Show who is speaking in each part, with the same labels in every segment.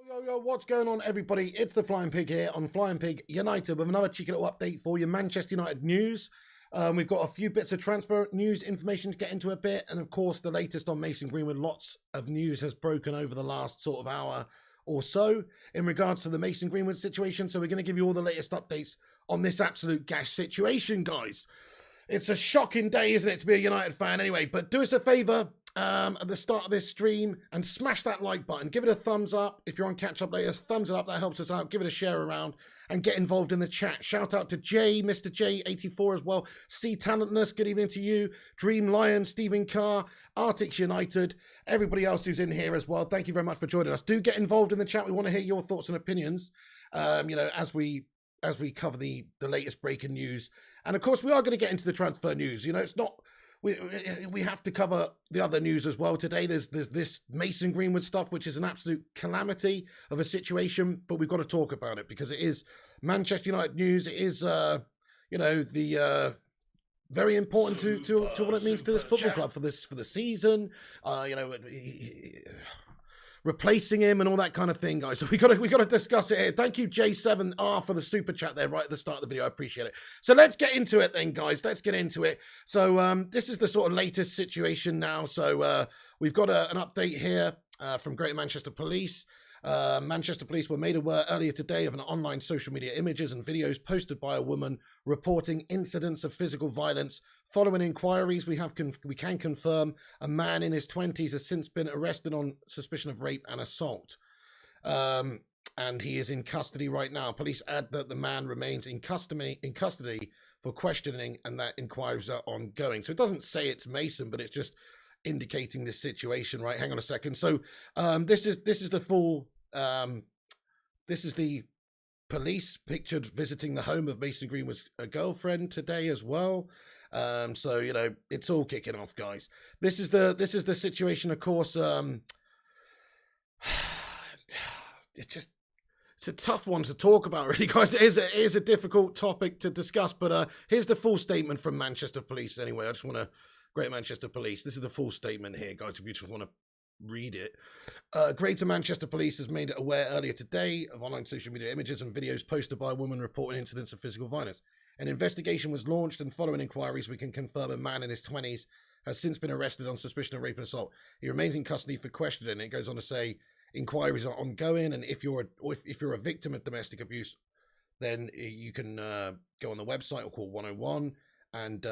Speaker 1: Yo, what's going on, everybody? It's the Flying Pig here on Flying Pig United with another cheeky little update for your Manchester United news. We've got a few bits of transfer news information to get into a bit, and of course the latest on Mason Greenwood. Lots of news has broken over the last sort of hour or so in regards to the Mason Greenwood situation, so we're going to give you all the latest updates on this absolute gash situation, guys. It's a shocking day, isn't it, to be a United fan anyway, but do us a favour at the start of this stream and smash that like button. Give it a thumbs up. If you're on catch up later, thumbs it up. That helps us out. Give it a share around and get involved in the chat. Shout out to Jay, Mr. J84 as well. C Talentless, good evening to you. Dream Lion, Stephen Carr, Arctics United, everybody else who's in here as well. Thank you very much for joining us. Do get involved in the chat. We want to hear your thoughts and opinions, as we cover the latest breaking news. And of course, we are going to get into the transfer news. It's not... We have to cover the other news as well today. There's this Mason Greenwood stuff, which is an absolute calamity of a situation, but we've got to talk about it because it is Manchester United news. It is, very important to what it means to this football club for the season. Replacing him and all that kind of thing, guys. So we got to discuss it here. Thank you, J7R, for the super chat there right at the start of the video. I appreciate it. So let's get into it then, guys. Let's get into it. So this is the sort of latest situation now. So we've got an update here from Greater Manchester Police. Manchester Police were made aware earlier today of an online social media images and videos posted by a woman reporting incidents of physical violence. Following inquiries, we can confirm a man in his 20s has since been arrested on suspicion of rape and assault. And he is in custody right now. Police add that the man remains in custody for questioning and that inquiries are ongoing. So it doesn't say it's Mason, but it's just indicating this situation, right? Hang on a second. So this is the full this is the police pictured visiting the home of Mason Greenwood's girlfriend today as well. So it's all kicking off, guys. This is the situation, of course. It's a tough one to talk about, really, guys. It is a difficult topic to discuss, but here's the full statement from Manchester Police anyway. I just want to Greater Manchester Police. This is the full statement here, guys, if you just want to read it. Greater Manchester Police has made it aware earlier today of online social media images and videos posted by a woman reporting incidents of physical violence. An investigation was launched, and following inquiries, we can confirm a man in his 20s has since been arrested on suspicion of rape and assault. He remains in custody for questioning. It goes on to say inquiries are ongoing, and if you're a victim of domestic abuse, then you can go on the website or call 101. And,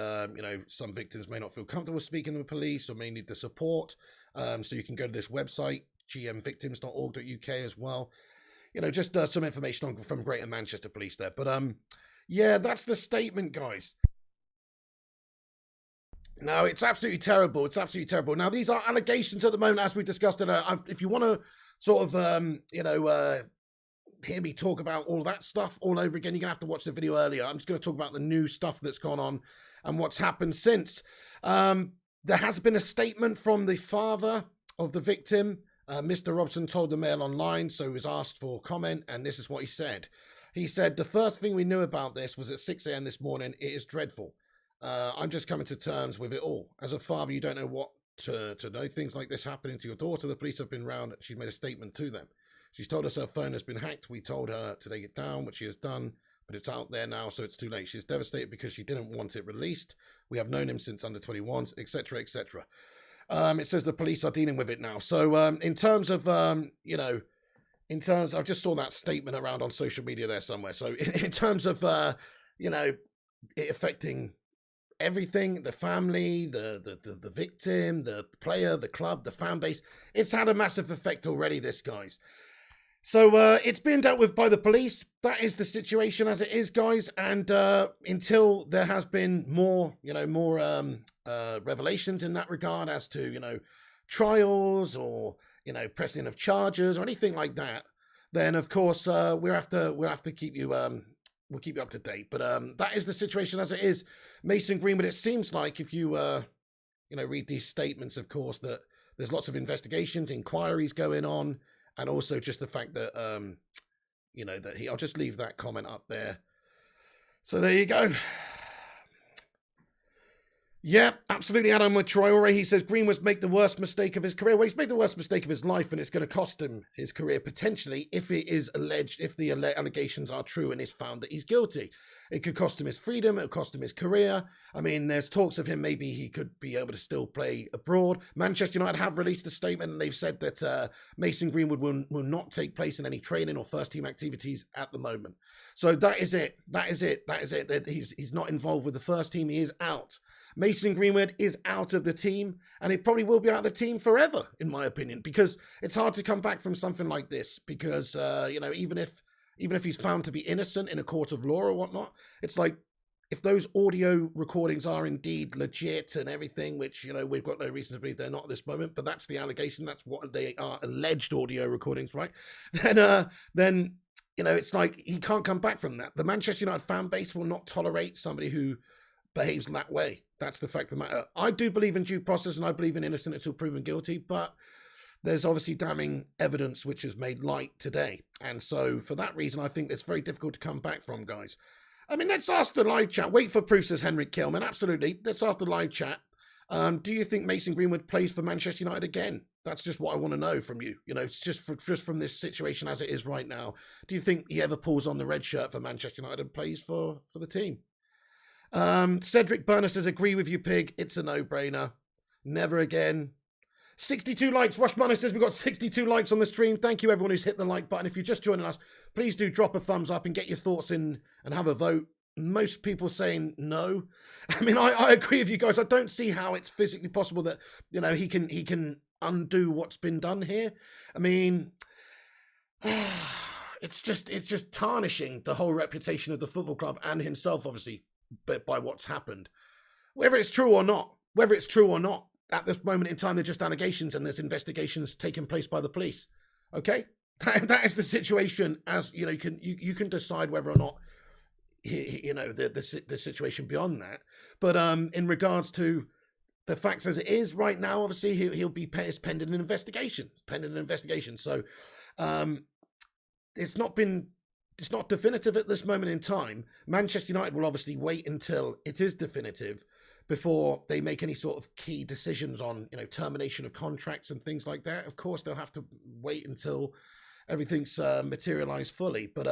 Speaker 1: some victims may not feel comfortable speaking to the police or may need the support. So you can go to this website, gmvictims.org.uk as well. Just some information from Greater Manchester Police there. But, yeah, that's the statement, guys. No, it's absolutely terrible. It's absolutely terrible. Now, these are allegations at the moment, as we discussed it. If you want to sort of, hear me talk about all that stuff all over again, you're going to have to watch the video earlier. I'm just going to talk about the new stuff that's gone on and what's happened since. There has been a statement from the father of the victim. Mr. Robson told the Mail Online, so he was asked for comment, and this is what he said. He said, "The first thing we knew about this was at 6 a.m. this morning. It is dreadful. I'm just coming to terms with it all. As a father, you don't know what to know. Things like this happening to your daughter. The police have been round. She's made a statement to them. She's told us her phone has been hacked. We told her to take it down, which she has done, but it's out there now, so it's too late. She's devastated because she didn't want it released. We have known him since under 21s, etc., etc." It says the police are dealing with it now. So in terms of, I just saw that statement around on social media there somewhere. So in terms of, it affecting everything, the family, the victim, the player, the club, the fan base, it's had a massive effect already, this, guys. So it's being dealt with by the police. That is the situation as it is, guys. And until there has been more revelations in that regard as to, trials or, pressing of charges or anything like that, then of course we'll have to keep you we'll keep you up to date. But that is the situation as it is. Mason Greenwood, it seems like if you read these statements, of course, that there's lots of investigations, inquiries going on. And also just the fact that, I'll just leave that comment up there. So there you go. Yeah, absolutely. Adam Traore, he says Greenwood's made the worst mistake of his career. Well, he's made the worst mistake of his life, and it's going to cost him his career potentially if it is alleged, if the allegations are true and it's found that he's guilty. It could cost him his freedom. It could cost him his career. I mean, there's talks of him maybe he could be able to still play abroad. Manchester United have released a statement, and they've said that Mason Greenwood will not take place in any training or first team activities at the moment. So that is it. That is it. That is it. That he's not involved with the first team. He is out. Mason Greenwood is out of the team, and he probably will be out of the team forever, in my opinion, because it's hard to come back from something like this. Because even if he's found to be innocent in a court of law or whatnot, it's like if those audio recordings are indeed legit and everything, which we've got no reason to believe they're not at this moment, but that's the allegation. That's what they are, alleged audio recordings, right? Then it's like he can't come back from that. The Manchester United fan base will not tolerate somebody who behaves that way. That's the fact of the matter. I do believe in due process, and I believe in innocent until proven guilty, but there's obviously damning evidence which is made light today. And so for that reason, I think it's very difficult to come back from, guys. I mean, let's ask the live chat. Wait for proof, says Henrik Kilman. Absolutely. Let's ask the live chat. Do you think Mason Greenwood plays for Manchester United again? That's just what I want to know from you. It's just from this situation as it is right now. Do you think he ever pulls on the red shirt for Manchester United and plays for the team? Cedric Burner says, agree with you, Pig. It's a no-brainer. Never again. 62 likes. Rush Manor says we've got 62 likes on the stream. Thank you, everyone who's hit the like button. If you're just joining us, please do drop a thumbs up and get your thoughts in and have a vote. Most people saying no. I mean, I agree with you guys. I don't see how it's physically possible that, he can undo what's been done here. I mean, it's just tarnishing the whole reputation of the football club and himself, obviously, but by what's happened. Whether it's true or not, at this moment in time, they're just allegations and there's investigations taking place by the police. Okay? That is the situation. As you can decide whether or not the situation beyond that. But in regards to the facts as it is right now, obviously he'll be pending an investigation. So it's not definitive at this moment in time. Manchester United will obviously wait until it is definitive before they make any sort of key decisions on, termination of contracts and things like that. Of course, they'll have to wait until everything's materialized fully. But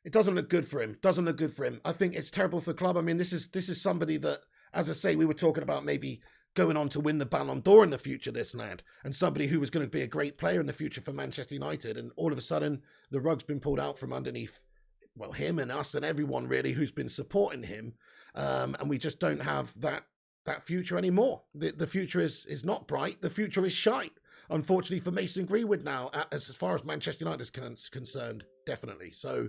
Speaker 1: it doesn't look good for him. I think it's terrible for the club. I mean, this is somebody that, as I say, we were talking about maybe going on to win the Ballon d'Or in the future, this lad, and somebody who was going to be a great player in the future for Manchester United. And all of a sudden, the rug's been pulled out from underneath, well, him and us and everyone really who's been supporting him. And we just don't have that future anymore. The future is not bright. The future is shite, unfortunately, for Mason Greenwood now, as far as Manchester United is concerned, definitely. So,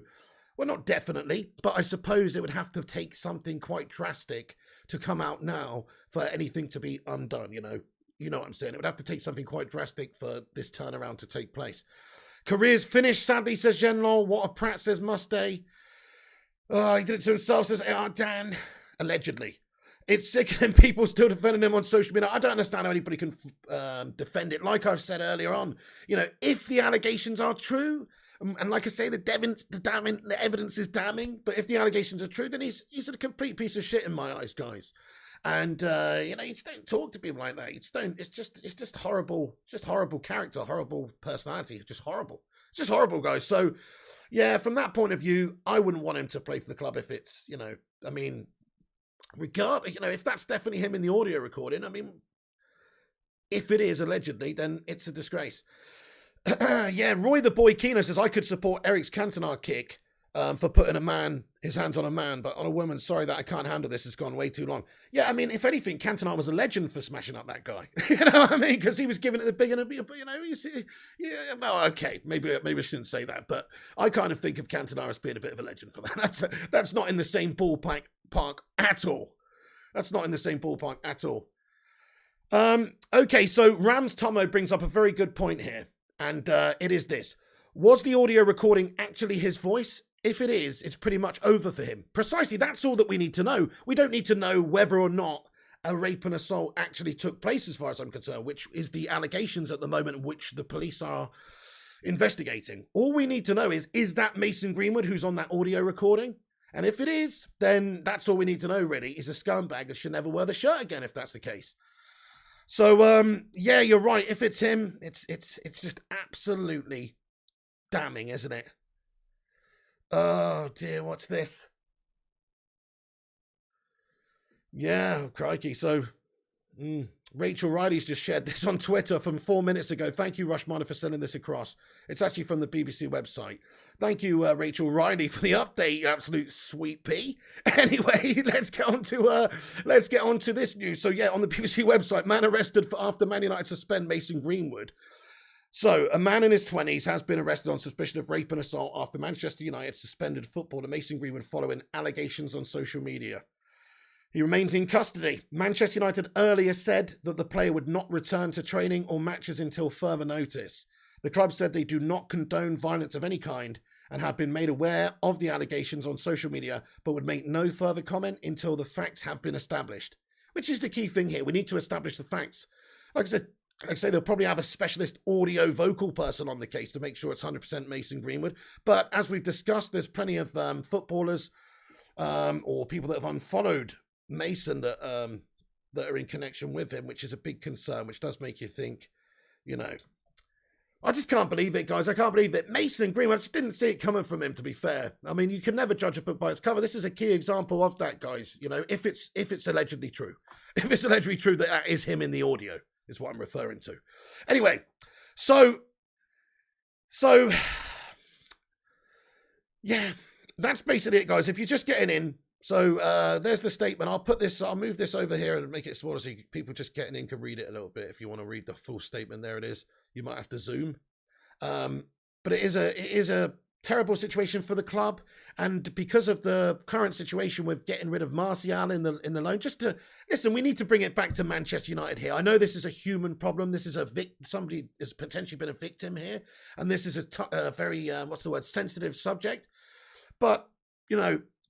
Speaker 1: well, not definitely, but I suppose it would have to take something quite drastic to come out now for anything to be undone, You know what I'm saying? It would have to take something quite drastic for this turnaround to take place. Career's finished, sadly, says Genlol. What a prat, says Mustay. Oh, he did it to himself, says Dan. Allegedly. It's sickening people still defending him on social media. I don't understand how anybody can defend it. Like I've said earlier on, if the allegations are true, and like I say, the evidence is damning, but if the allegations are true, then he's a complete piece of shit in my eyes, guys. And you just don't talk to people like that. It's just horrible. It's just horrible character, horrible personality. It's just horrible, guys. So yeah, from that point of view, I wouldn't want him to play for the club if it's, I mean, regardless, if that's definitely him in the audio recording, I mean, if it is allegedly, then it's a disgrace. Yeah, Roy the Boy Keno says, I could support Eric's Cantona kick for putting his hands on a man, but on a woman, sorry that I can't handle this. It's gone way too long. Yeah, I mean, if anything, Cantona was a legend for smashing up that guy. You know what I mean? Because he was giving it the big and well, okay, maybe I shouldn't say that, but I kind of think of Cantona as being a bit of a legend for that. That's not in the same ballpark at all. That's not in the same ballpark at all. Okay, so Rams Tomo brings up a very good point here, and it is this. Was the audio recording actually his voice? If it is, it's pretty much over for him. Precisely, that's all that we need to know. We don't need to know whether or not a rape and assault actually took place, as far as I'm concerned, which is the allegations at the moment which the police are investigating. All we need to know is that Mason Greenwood who's on that audio recording? And if it is, then that's all we need to know, really. He's a scumbag and should never wear the shirt again if that's the case. So, yeah, you're right. If it's him, it's just absolutely damning, isn't it? Oh, dear, what's this? Yeah, crikey. So, Rachel Riley's just shared this on Twitter from 4 minutes ago. Thank you, Rushmana, for sending this across. It's actually from the BBC website. Thank you, Rachel Riley, for the update, you absolute sweet pea. Anyway, let's get on to this news. So, yeah, on the BBC website, man arrested after Man United suspend Mason Greenwood. So, a man in his 20s has been arrested on suspicion of rape and assault after Manchester United suspended footballer Mason Greenwood following allegations on social media. He remains in custody. Manchester United earlier said that the player would not return to training or matches until further notice. The club said they do not condone violence of any kind and had been made aware of the allegations on social media, but would make no further comment until the facts have been established. Which is the key thing here. We need to establish the facts. Like I say, they'll probably have a specialist audio vocal person on the case to make sure it's 100% Mason Greenwood. But as we've discussed, there's plenty of footballers or people that have unfollowed Mason that are in connection with him, which is a big concern, which does make you think, I just can't believe it, guys. I can't believe it. Mason Greenwood, I just didn't see it coming from him, to be fair. I mean, you can never judge a book by its cover. This is a key example of that, guys. If it's allegedly true. If it's allegedly true that is him in the audio, is what I'm referring to. Anyway, so yeah, that's basically it, guys. If you're just getting in, so there's the statement. I'll move this over here and make it smaller so people just getting in can read it a little bit. If you want to read the full statement, there it is. You might have to zoom. But it is a terrible situation for the club, and because of the current situation with getting rid of Martial in the loan, just to listen, we need to bring it back to Manchester United here. I know this is a human problem. This is somebody has potentially been a victim here, and this is a very sensitive subject. But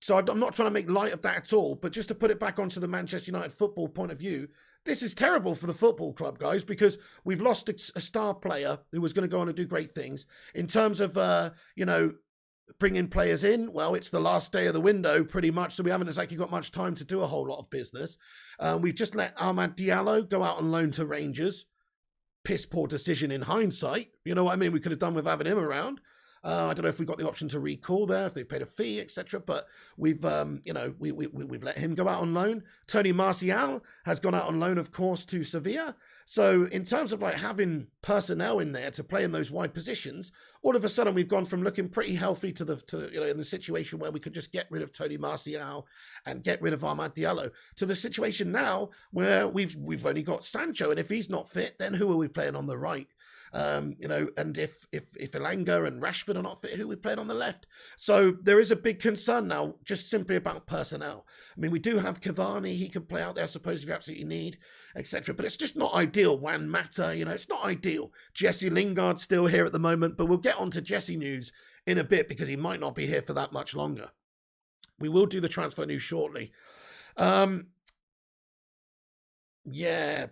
Speaker 1: so I'm not trying to make light of that at all, but just to put it back onto the Manchester United football point of view, this is terrible for the football club, guys, because we've lost a star player who was going to go on and do great things. In terms of, bringing players in, well, it's the last day of the window pretty much, so we haven't exactly got much time to do a whole lot of business. We've just let Amad Diallo go out on loan to Rangers. Piss poor decision in hindsight. You know what I mean? We could have done with having him around. I don't know if we've got the option to recall there, if they've paid a fee, etc. But we've, we've let him go out on loan. Tony Martial has gone out on loan, of course, to Sevilla. So in terms of having personnel in there to play in those wide positions, all of a sudden we've gone from looking pretty healthy to in the situation where we could just get rid of Tony Martial and get rid of Amad Diallo, to the situation now where we've only got Sancho, and if he's not fit, then who are we playing on the right? And if Elanga and Rashford are not fit, who we playing on the left? So there is a big concern now, just simply about personnel. I mean, we do have Cavani; he can play out there, I suppose, if you absolutely need, etc. But it's just not ideal. Juan Mata, it's not ideal. Jesse Lingard still here at the moment, but we'll get on to Jesse news in a bit because he might not be here for that much longer. We will do the transfer news shortly. Yeah,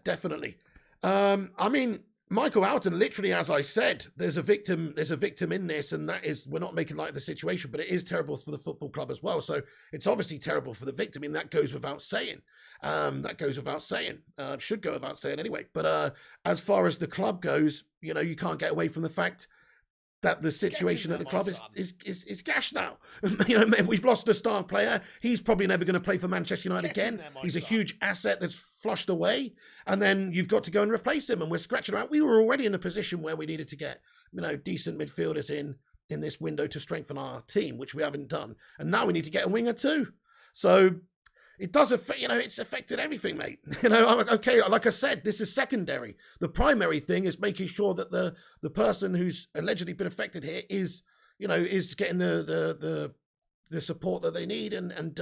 Speaker 1: definitely. I mean, Michael Alton, literally, as I said, there's a victim in this, and that is, we're not making light of the situation, but it is terrible for the football club as well. So it's obviously terrible for the victim. I mean, that goes without saying. Should go without saying anyway. But as far as the club goes, you can't get away from the fact that the situation at the club is gash now. We've lost a star player. He's probably never going to play for Manchester United again. He's a huge asset that's flushed away, and then you've got to go and replace him. And we're scratching around. We were already in a position where we needed to get decent midfielders in this window to strengthen our team, which we haven't done. And now we need to get a winger too. So it does affect, it's affected everything, mate. Okay, like I said, this is secondary. The primary thing is making sure that the person who's allegedly been affected here is getting the support that they need, and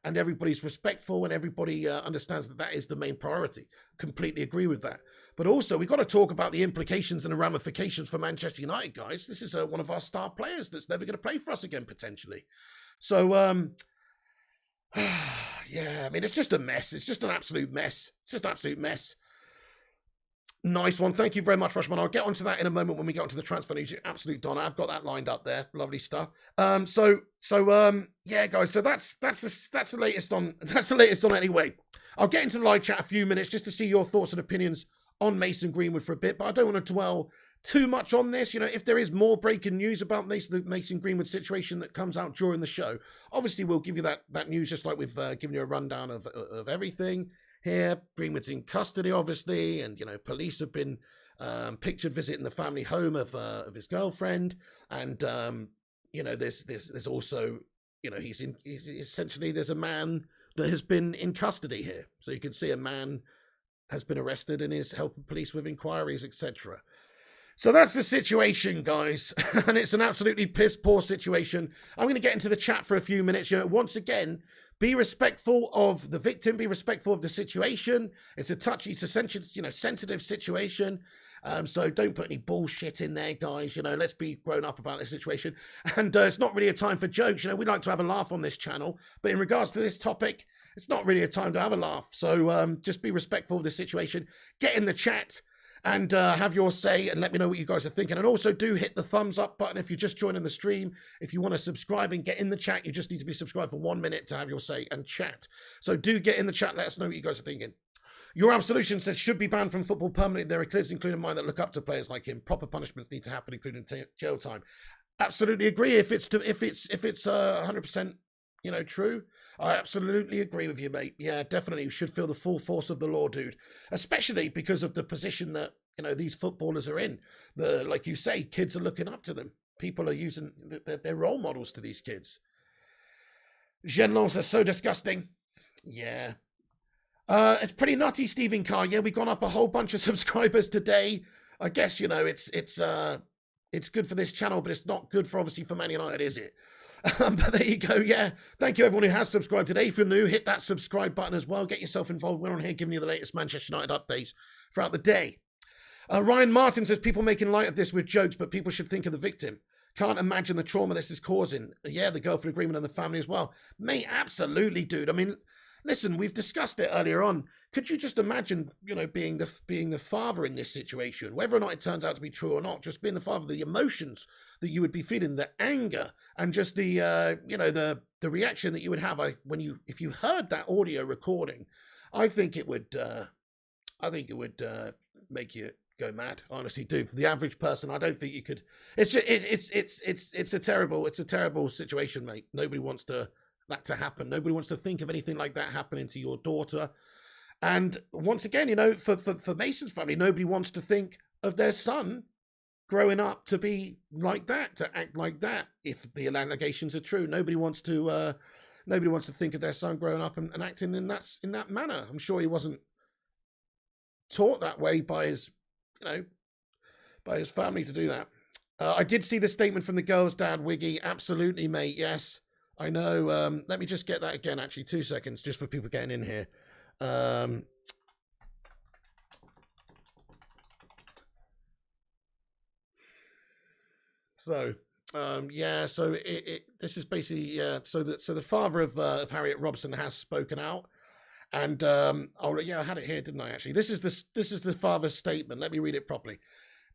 Speaker 1: everybody's respectful, and everybody understands that is the main priority. Completely agree with that. But also, we've got to talk about the implications and the ramifications for Manchester United, guys. This is one of our star players that's never going to play for us again, potentially. So, yeah, I mean, it's just a mess. It's just an absolute mess. It's just an absolute mess. Nice one. Thank you very much, Rushman. I'll get onto that in a moment when we get onto the transfer news. Absolute Donna. I've got that lined up there. Lovely stuff. Yeah, guys. So that's the latest on anyway. I'll get into the live chat a few minutes just to see your thoughts and opinions on Mason Greenwood for a bit, but I don't want to dwell too much on this. You know, if there is more breaking news about the Mason Greenwood situation that comes out during the show, obviously we'll give you that news just like we've given you a rundown of everything. Here, Greenwood's in custody, obviously, and police have been pictured visiting the family home of his girlfriend, and there's also he's essentially there's a man that has been in custody here, so you can see a man has been arrested and is helping police with inquiries, etc. So that's the situation, guys, and it's an absolutely piss poor situation. I'm going to get into the chat for a few minutes. Once again, be respectful of the victim, be respectful of the situation. It's a touchy, sensitive situation. So don't put any bullshit in there, guys. Let's be grown up about this situation. And it's not really a time for jokes. We like to have a laugh on this channel. But in regards to this topic, it's not really a time to have a laugh. So just be respectful of the situation. Get in the chat and have your say and let me know what you guys are thinking. And also do hit the thumbs up button if you're just joining the stream. If you want to subscribe and get in the chat, you just need to be subscribed for 1 minute to have your say and chat. So do get in the chat. Let us know what you guys are thinking. Your Absolution says should be banned from football permanently. There are kids, including mine, that look up to players like him. Proper punishments need to happen, including jail time. Absolutely agree. If it's 100% true, I absolutely agree with you, mate. Yeah, definitely. You should feel the full force of the law, dude. Especially because of the position that these footballers are in. Like you say, kids are looking up to them. People are using their role models to these kids. Genlon says so disgusting. Yeah. It's pretty nutty, Stephen Carr. Yeah, we've gone up a whole bunch of subscribers today. I guess it's good for this channel, but it's not good for obviously for Man United, is it? But there you go. Yeah, thank you everyone who has subscribed today. If you're new, hit that subscribe button as well. Get yourself involved. We're on here giving you the latest Manchester United updates throughout the day. Ryan Martin says people making light of this with jokes, but people should think of the victim. Can't imagine the trauma this is causing. Yeah, the girlfriend agreement and the family as well. Mate, absolutely, dude. I mean, listen, we've discussed it earlier on. Could you just imagine, being the father in this situation, whether or not it turns out to be true or not, just being the father, the emotions that you would be feeling, the anger, and just the reaction that you would have if you heard that audio recording. I think it would make you go mad. Honestly, do. For the average person, I don't think you could. It's a terrible situation, mate. Nobody wants that to happen. Nobody wants to think of anything like that happening to your daughter. And once again, for Mason's family, nobody wants to think of their son growing up to be like that, to act like that. If the allegations are true, nobody wants to think of their son growing up and acting in that manner. I'm sure he wasn't taught that way by his family to do that. I did see the statement from the girl's dad, Wiggy. Absolutely, mate. Yes. I know. Let me just get that again, actually. 2 seconds, just for people getting in here. This is basically, so the father of Harriet Robson has spoken out. And, I had it here, didn't I, actually? This is the father's statement. Let me read it properly.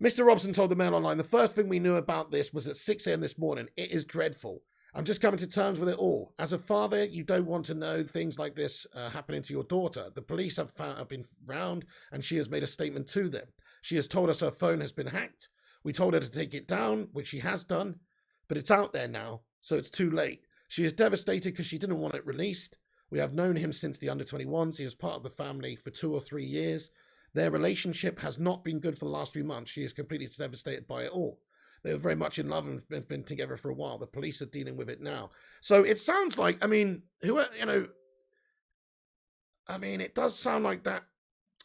Speaker 1: Mr. Robson told the Mail Online, the first thing we knew about this was at 6 a.m. this morning. It is dreadful. I'm just coming to terms with it all. As a father, you don't want to know things like this happening to your daughter. The police have been round, and she has made a statement to them. She has told us her phone has been hacked. We told her to take it down, which she has done, but it's out there now, so it's too late. She is devastated because she didn't want it released. We have known him since the under-21s. He is part of the family for 2 or 3 years. Their relationship has not been good for the last few months. She is completely devastated by it all. They were very much in love and have been together for a while. The police are dealing with it now. So it sounds like, it does sound like that.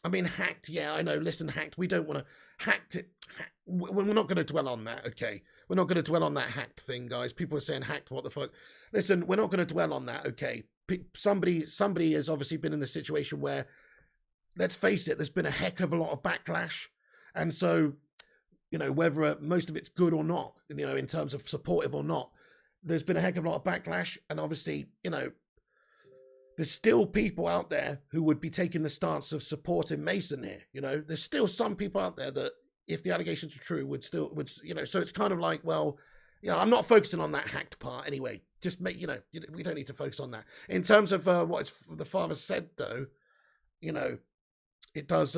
Speaker 1: Hacked. Yeah, I know. Listen, hacked. We don't want to hacked it. We're not going to dwell on that, okay? We're not going to dwell on that hacked thing, guys. People are saying hacked, what the fuck? Listen, we're not going to dwell on that, okay? Somebody has obviously been in the situation where, let's face it, there's been a heck of a lot of backlash. And so, whether most of it's good or not, in terms of supportive or not, there's been a heck of a lot of backlash. And obviously, there's still people out there who would be taking the stance of supporting Mason here. You know, there's still some people out there that, if the allegations are true, would, you know, so it's kind of like, well, you know, I'm not focusing on that hacked part anyway. Just make, you know, we don't need to focus on that. In terms of what the father said, though, you know, it does,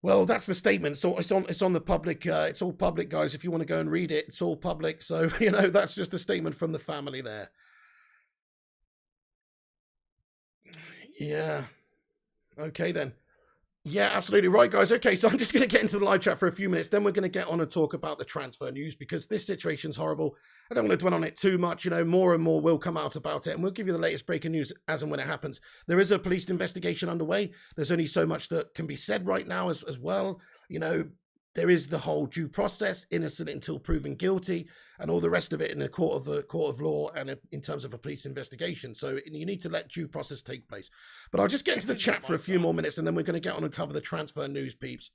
Speaker 1: well, that's the statement. So it's on the public, it's all public, guys. If you want to go and read it, it's all public. So, you know, that's just a statement from the family there. Yeah. Okay, then. Yeah, absolutely right, guys. Okay, so I'm just going to get into the live chat for a few minutes. Then we're going to get on and talk about the transfer news, because this situation's horrible. I don't want to dwell on it too much. You know, more and more will come out about it, and we'll give you the latest breaking news as and when it happens. There is a police investigation underway. There's only so much that can be said right now as well. You know, there is the whole due process, innocent until proven guilty, and all the rest of it in the court of law and in terms of a police investigation. So you need to let due process take place. But I'll just get into the chat for a few more minutes, and then we're going to get on and cover the transfer news, peeps.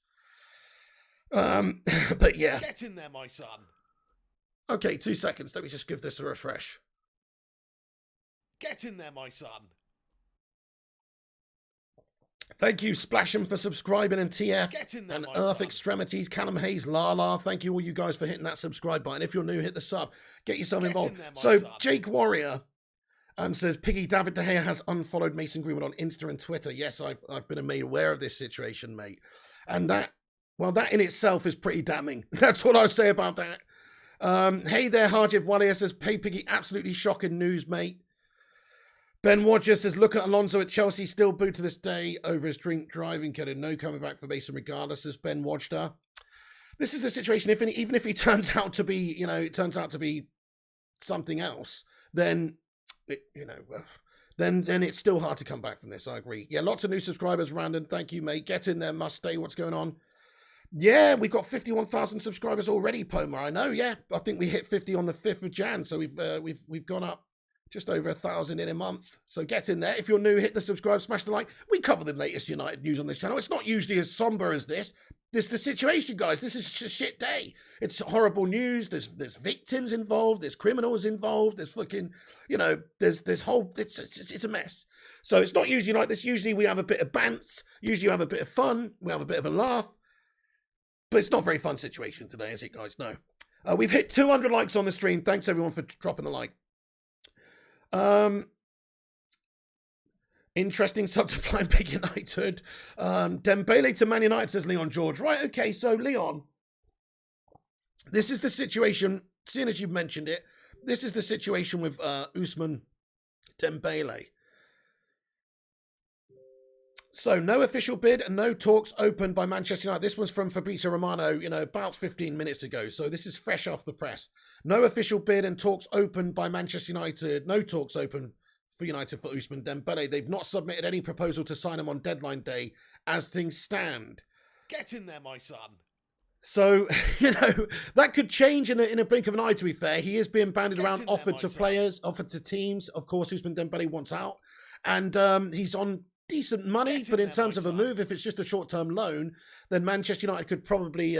Speaker 1: But yeah.
Speaker 2: Get in there, my son.
Speaker 1: Okay, 2 seconds. Let me just give this a refresh.
Speaker 2: Get in there, my son.
Speaker 1: Thank you, Splasham, for subscribing, and TF,
Speaker 2: there,
Speaker 1: and Earth Extremities, Callum Hayes, Lala. Thank you all you guys for hitting that subscribe button. If you're new, hit the sub. Get yourself involved. So, son. Jake Warrior says, Piggy, David De Gea has unfollowed Mason Greenwood on Insta and Twitter. Yes, I've been made aware of this situation, mate. And that in itself is pretty damning. That's what I'll say about that. Hey there, Harjiv Walia says, hey, Piggy, absolutely shocking news, mate. Ben Rogers says, look at Alonso at Chelsea, still booed to this day over his drink driving. Getting no coming back for Mason regardless, as Ben Wajda. This is the situation. Even if he turns out to be, you know, it turns out to be something else, then, then it's still hard to come back from this. I agree. Yeah, lots of new subscribers, Randon. Thank you, mate. Get in there, must stay. What's going on? Yeah, we've got 51,000 subscribers already, Poma. I know. Yeah, I think we hit 50 on the 5th of Jan, so we've gone up just over 1,000 in a month. So get in there. If you're new, hit the subscribe, smash the like. We cover the latest United news on this channel. It's not usually as somber as this. This is the situation, guys. This is a shit day. It's horrible news. There's victims involved. There's criminals involved. There's fucking, you know, there's whole, it's a mess. So it's not usually like this. Usually we have a bit of bants. Usually we have a bit of fun. We have a bit of a laugh. But it's not a very fun situation today, is it, guys? No. We've hit 200 likes on the stream. Thanks, everyone, for dropping the like. Interesting sub to Flying Big United. Dembele to Man United, says Leon George. Right, okay, so Leon, this is the situation, seeing as you've mentioned it, this is the situation with Ousmane Dembele. So no official bid and no talks opened by Manchester United. This was from Fabrizio Romano, you know, about 15 minutes ago. So this is fresh off the press. No official bid and talks opened by Manchester United. No talks open for United for Ousmane Dembele. They've not submitted any proposal to sign him on deadline day as things stand.
Speaker 2: Get in there, my son.
Speaker 1: So, you know, that could change in a blink of an eye, to be fair. He is being banded around, offered to players, offered to teams. Of course, Ousmane Dembele wants out. And he's on decent money, but in terms of a move, if it's just a short-term loan, then Manchester United could probably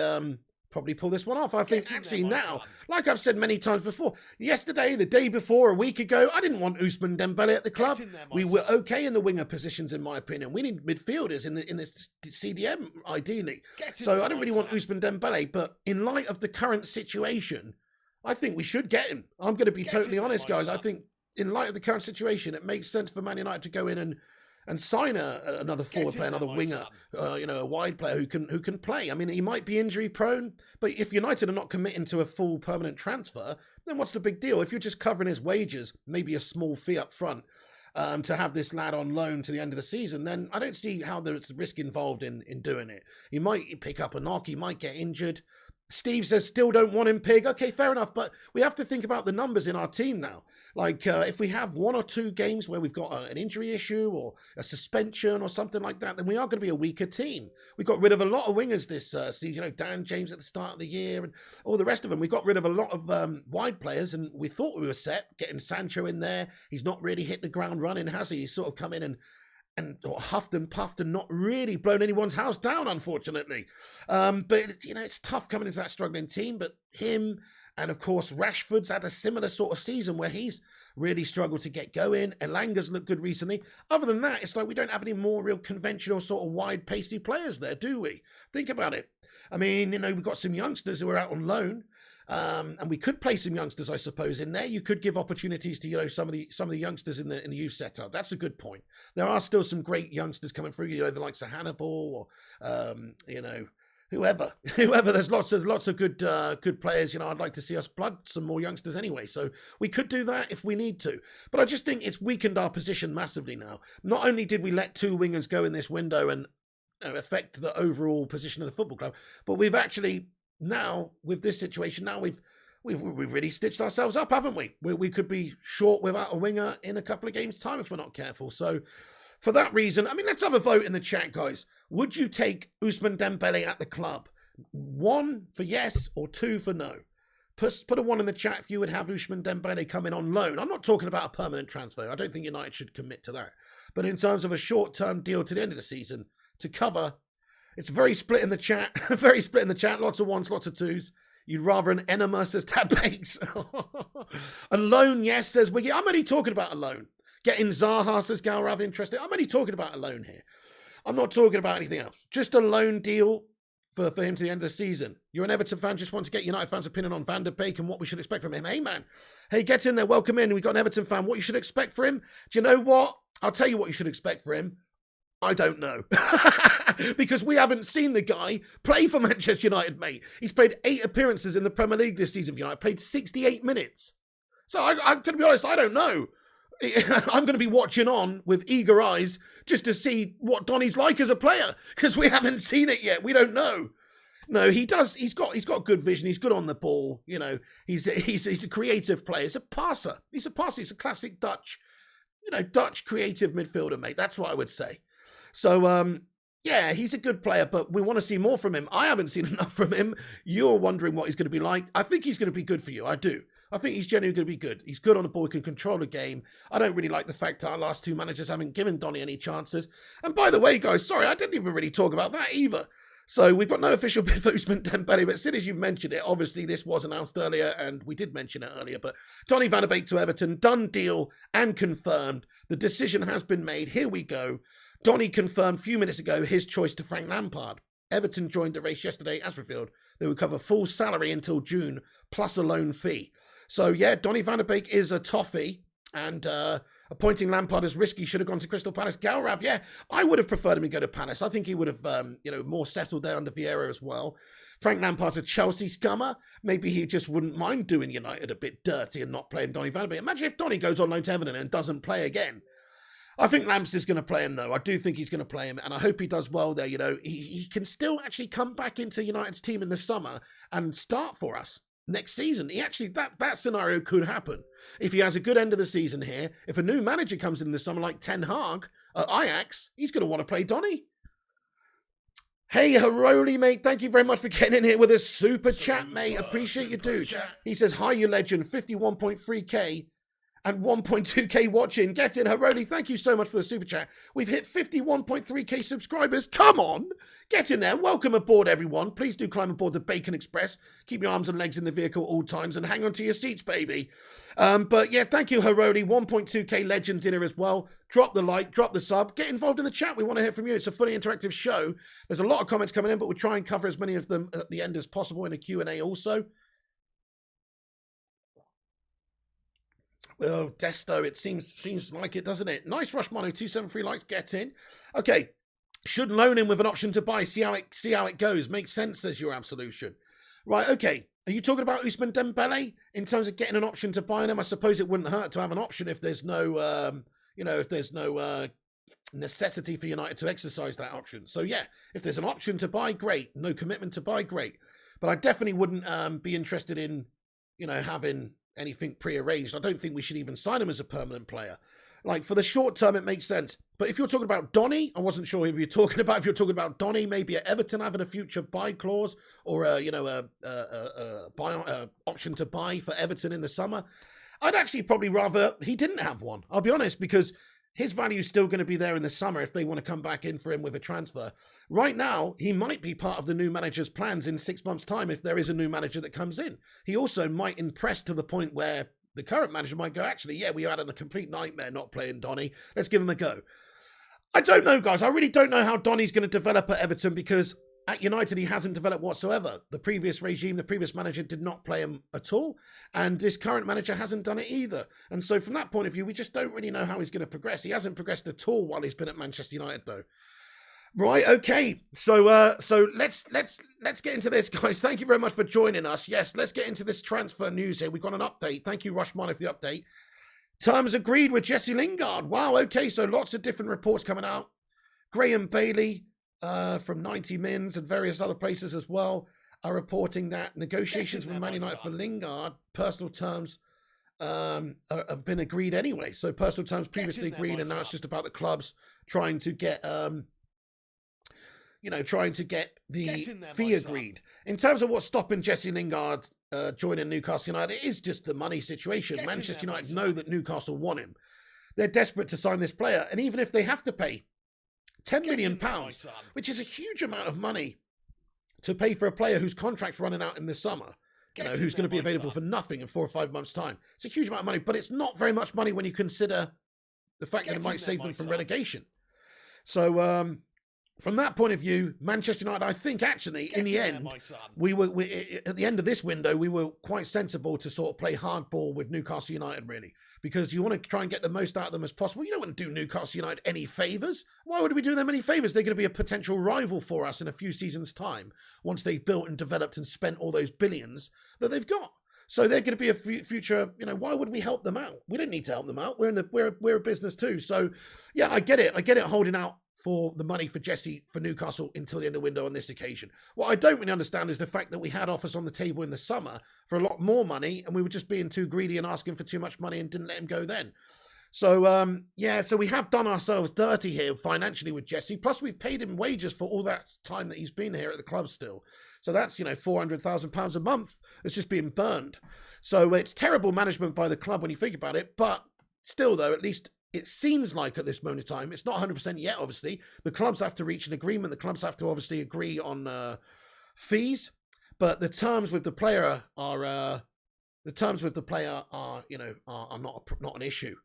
Speaker 1: pull this one off. I think actually now, like I've said many times before, yesterday, the day before, a week ago, I didn't want Ousmane Dembele at the club. We were okay in the winger positions, in my opinion. We need midfielders in the CDM, ideally. So I don't really want Ousmane Dembele, but in light of the current situation, I think we should get him. I'm going to be totally honest, guys. I think in light of the current situation, it makes sense for Man United to go in and sign another forward player, another winger, a wide player who can play. I mean, he might be injury prone, but if United are not committing to a full permanent transfer, then what's the big deal? If you're just covering his wages, maybe a small fee up front to have this lad on loan to the end of the season, then I don't see how there's risk involved in doing it. He might pick up a knock, he might get injured. Steve says, still don't want him, Pig. Okay, fair enough, but we have to think about the numbers in our team now. Like, if we have 1 or 2 games where we've got an injury issue or a suspension or something like that, then we are going to be a weaker team. We got rid of a lot of wingers this season, you know, Dan James at the start of the year and all the rest of them. We got rid of a lot of wide players, and we thought we were set, getting Sancho in there. He's not really hit the ground running, has he? He's sort of come in and huffed and puffed and not really blown anyone's house down, unfortunately. But, you know, it's tough coming into that struggling team. But him and, of course, Rashford's had a similar sort of season where he's really struggled to get going. Elanga's looked good recently. Other than that, it's like we don't have any more real conventional sort of wide, pasty players there, do we? Think about it. I mean, we've got some youngsters who are out on loan. And we could play some youngsters, I suppose, in there. You could give opportunities to, some of the youngsters in the youth setup. That's a good point. There are still some great youngsters coming through, the likes of Hannibal or, whoever. There's lots of good players. I'd like to see us blood some more youngsters anyway. So we could do that if we need to. But I just think it's weakened our position massively now. Not only did we let 2 wingers go in this window and affect the overall position of the football club, but we've actually now with this situation, now we've really stitched ourselves up, haven't we? We could be short without a winger in a couple of games' time if we're not careful. So for that reason, I mean, let's have a vote in the chat, guys. Would you take Ousmane Dembele at the club? 1 for yes or 2 for no? Put a 1 in the chat if you would have Ousmane Dembele come in on loan. I'm not talking about a permanent transfer. I don't think United should commit to that. But in terms of a short-term deal to the end of the season to cover, it's very split in the chat. Very split in the chat. Lots of 1s, lots of 2s. You'd rather an enema, says Tad Bakes. A loan, yes, says Wiggy. I'm only talking about a loan. Getting Zaha, says Galrav, interested. I'm only talking about a loan here. I'm not talking about anything else. Just a loan deal for him to the end of the season. You're an Everton fan, just want to get United fans' opinion on Van der Beek and what we should expect from him. Hey, man. Hey, get in there. Welcome in. We've got an Everton fan. What you should expect for him? Do you know what? I'll tell you what you should expect for him. I don't know. Because we haven't seen the guy play for Manchester United, mate. He's played 8 appearances in the Premier League this season for United. Played 68 minutes. So I'm going to be honest, I don't know. I'm going to be watching on with eager eyes just to see what Donny's like as a player, because we haven't seen it yet. We don't know. No, he does. He's got good vision. He's good on the ball. He's a creative player. He's a passer. He's a classic Dutch, Dutch creative midfielder, mate. That's what I would say. So, yeah, he's a good player, but we want to see more from him. I haven't seen enough from him. You're wondering what he's going to be like. I think he's going to be good for you. I do. I think he's genuinely going to be good. He's good on the ball. He can control the game. I don't really like the fact that our last 2 managers haven't given Donny any chances. And by the way, guys, sorry, I didn't even really talk about that either. So we've got no official bid for Ousmane Dembele, but as soon as you've mentioned it, obviously this was announced earlier, and we did mention it earlier, but Donny van de Beek to Everton, done deal and confirmed. The decision has been made. Here we go. Donny confirmed a few minutes ago his choice to Frank Lampard. Everton joined the race yesterday, as revealed. They will cover full salary until June, plus a loan fee. So, yeah, Donny van de Beek is a toffee, and appointing Lampard as risky, should have gone to Crystal Palace. Galrav, yeah, I would have preferred him to go to Palace. I think he would have, more settled there under Vieira as well. Frank Lampard's a Chelsea scummer. Maybe he just wouldn't mind doing United a bit dirty and not playing Donny van de Beek. Imagine if Donny goes on loan to Everton and doesn't play again. I think Lamps is going to play him, though. I do think he's going to play him, and I hope he does well there. He can still actually come back into United's team in the summer and start for us next season. That scenario could happen. If he has a good end of the season here, if a new manager comes in the summer like Ten Hag at Ajax, he's going to want to play Donny. Hey, Haroli, mate. Thank you very much for getting in here with a super chat, mate. Appreciate you, dude. He says, hi, you legend, 51.3k. And 1.2k watching. Get in, Haroli. Thank you so much for the super chat. We've hit 51.3k subscribers. Come on. Get in there. Welcome aboard, everyone. Please do climb aboard the Bacon Express. Keep your arms and legs in the vehicle at all times and hang on to your seats, baby. But yeah, thank you, Haroli. 1.2k legends in here as well. Drop the like, drop the sub. Get involved in the chat. We want to hear from you. It's a fully interactive show. There's a lot of comments coming in, but we'll try and cover as many of them at the end as possible in a Q&A also. Well, Desto, it seems like it, doesn't it? Nice rush, Mono. 273 likes. Get in. Okay. Should loan him with an option to buy. See how it goes. Makes sense, says your absolution. Right, okay. Are you talking about Ousmane Dembele in terms of getting an option to buy him? I suppose it wouldn't hurt to have an option if there's no, necessity for United to exercise that option. So yeah, if there's an option to buy, great. No commitment to buy, great. But I definitely wouldn't be interested in, having anything prearranged. I don't think we should even sign him as a permanent player. Like, for the short term, it makes sense. But if you're talking about Donny, I wasn't sure if you're talking about Donny, maybe at Everton having a future buy clause or option to buy for Everton in the summer. I'd actually probably rather he didn't have one. I'll be honest, because his value is still going to be there in the summer if they want to come back in for him with a transfer. Right now, he might be part of the new manager's plans in 6 months' time if there is a new manager that comes in. He also might impress to the point where the current manager might go, actually, yeah, we had a complete nightmare not playing Donny. Let's give him a go. I don't know, guys. I really don't know how Donny's going to develop at Everton, because at United, he hasn't developed whatsoever. The previous regime, the previous manager did not play him at all. And this current manager hasn't done it either. And so from that point of view, we just don't really know how he's going to progress. He hasn't progressed at all while he's been at Manchester United, though. Right, okay. So let's get into this, guys. Thank you very much for joining us. Yes, let's get into this transfer news here. We've got an update. Thank you, Rushman, for the update. Terms agreed with Jesse Lingard. Wow, okay, so lots of different reports coming out. Graham Bailey from 90 Mins and various other places as well are reporting that negotiations with Man United for Lingard, personal terms have been agreed anyway. So personal terms previously agreed, and now it's just about the clubs trying to get the fee agreed. In terms of what's stopping Jesse Lingard joining Newcastle United, it is just the money situation. Manchester United know that Newcastle want him. They're desperate to sign this player, and even if they have to pay £10 million, which is a huge amount of money to pay for a player whose contract's running out in the summer, who's going to be available for nothing in 4 or 5 months' time. It's a huge amount of money, but it's not very much money when you consider the fact that it might save them from relegation. So from that point of view, Manchester United, I think actually, in the end, we at the end of this window, we were quite sensible to sort of play hardball with Newcastle United, really. Because you want to try and get the most out of them as possible. You don't want to do Newcastle United any favours. Why would we do them any favours? They're going to be a potential rival for us in a few seasons' time, once they've built and developed and spent all those billions that they've got. So they're going to be a future, why would we help them out? We don't need to help them out. We're a business too. So, yeah, I get it holding out for the money for Jesse for Newcastle until the end of the window on this occasion. What I don't really understand is the fact that we had offers on the table in the summer for a lot more money, and we were just being too greedy and asking for too much money and didn't let him go then. So, so we have done ourselves dirty here financially with Jesse, plus we've paid him wages for all that time that he's been here at the club still. So that's, £400,000 a month that's just being burned. So it's terrible management by the club when you think about it, but still though, at least it seems like at this moment in time, it's not 100% yet, obviously. The clubs have to reach an agreement. The clubs have to obviously agree on fees. But the terms with the player are not an issue.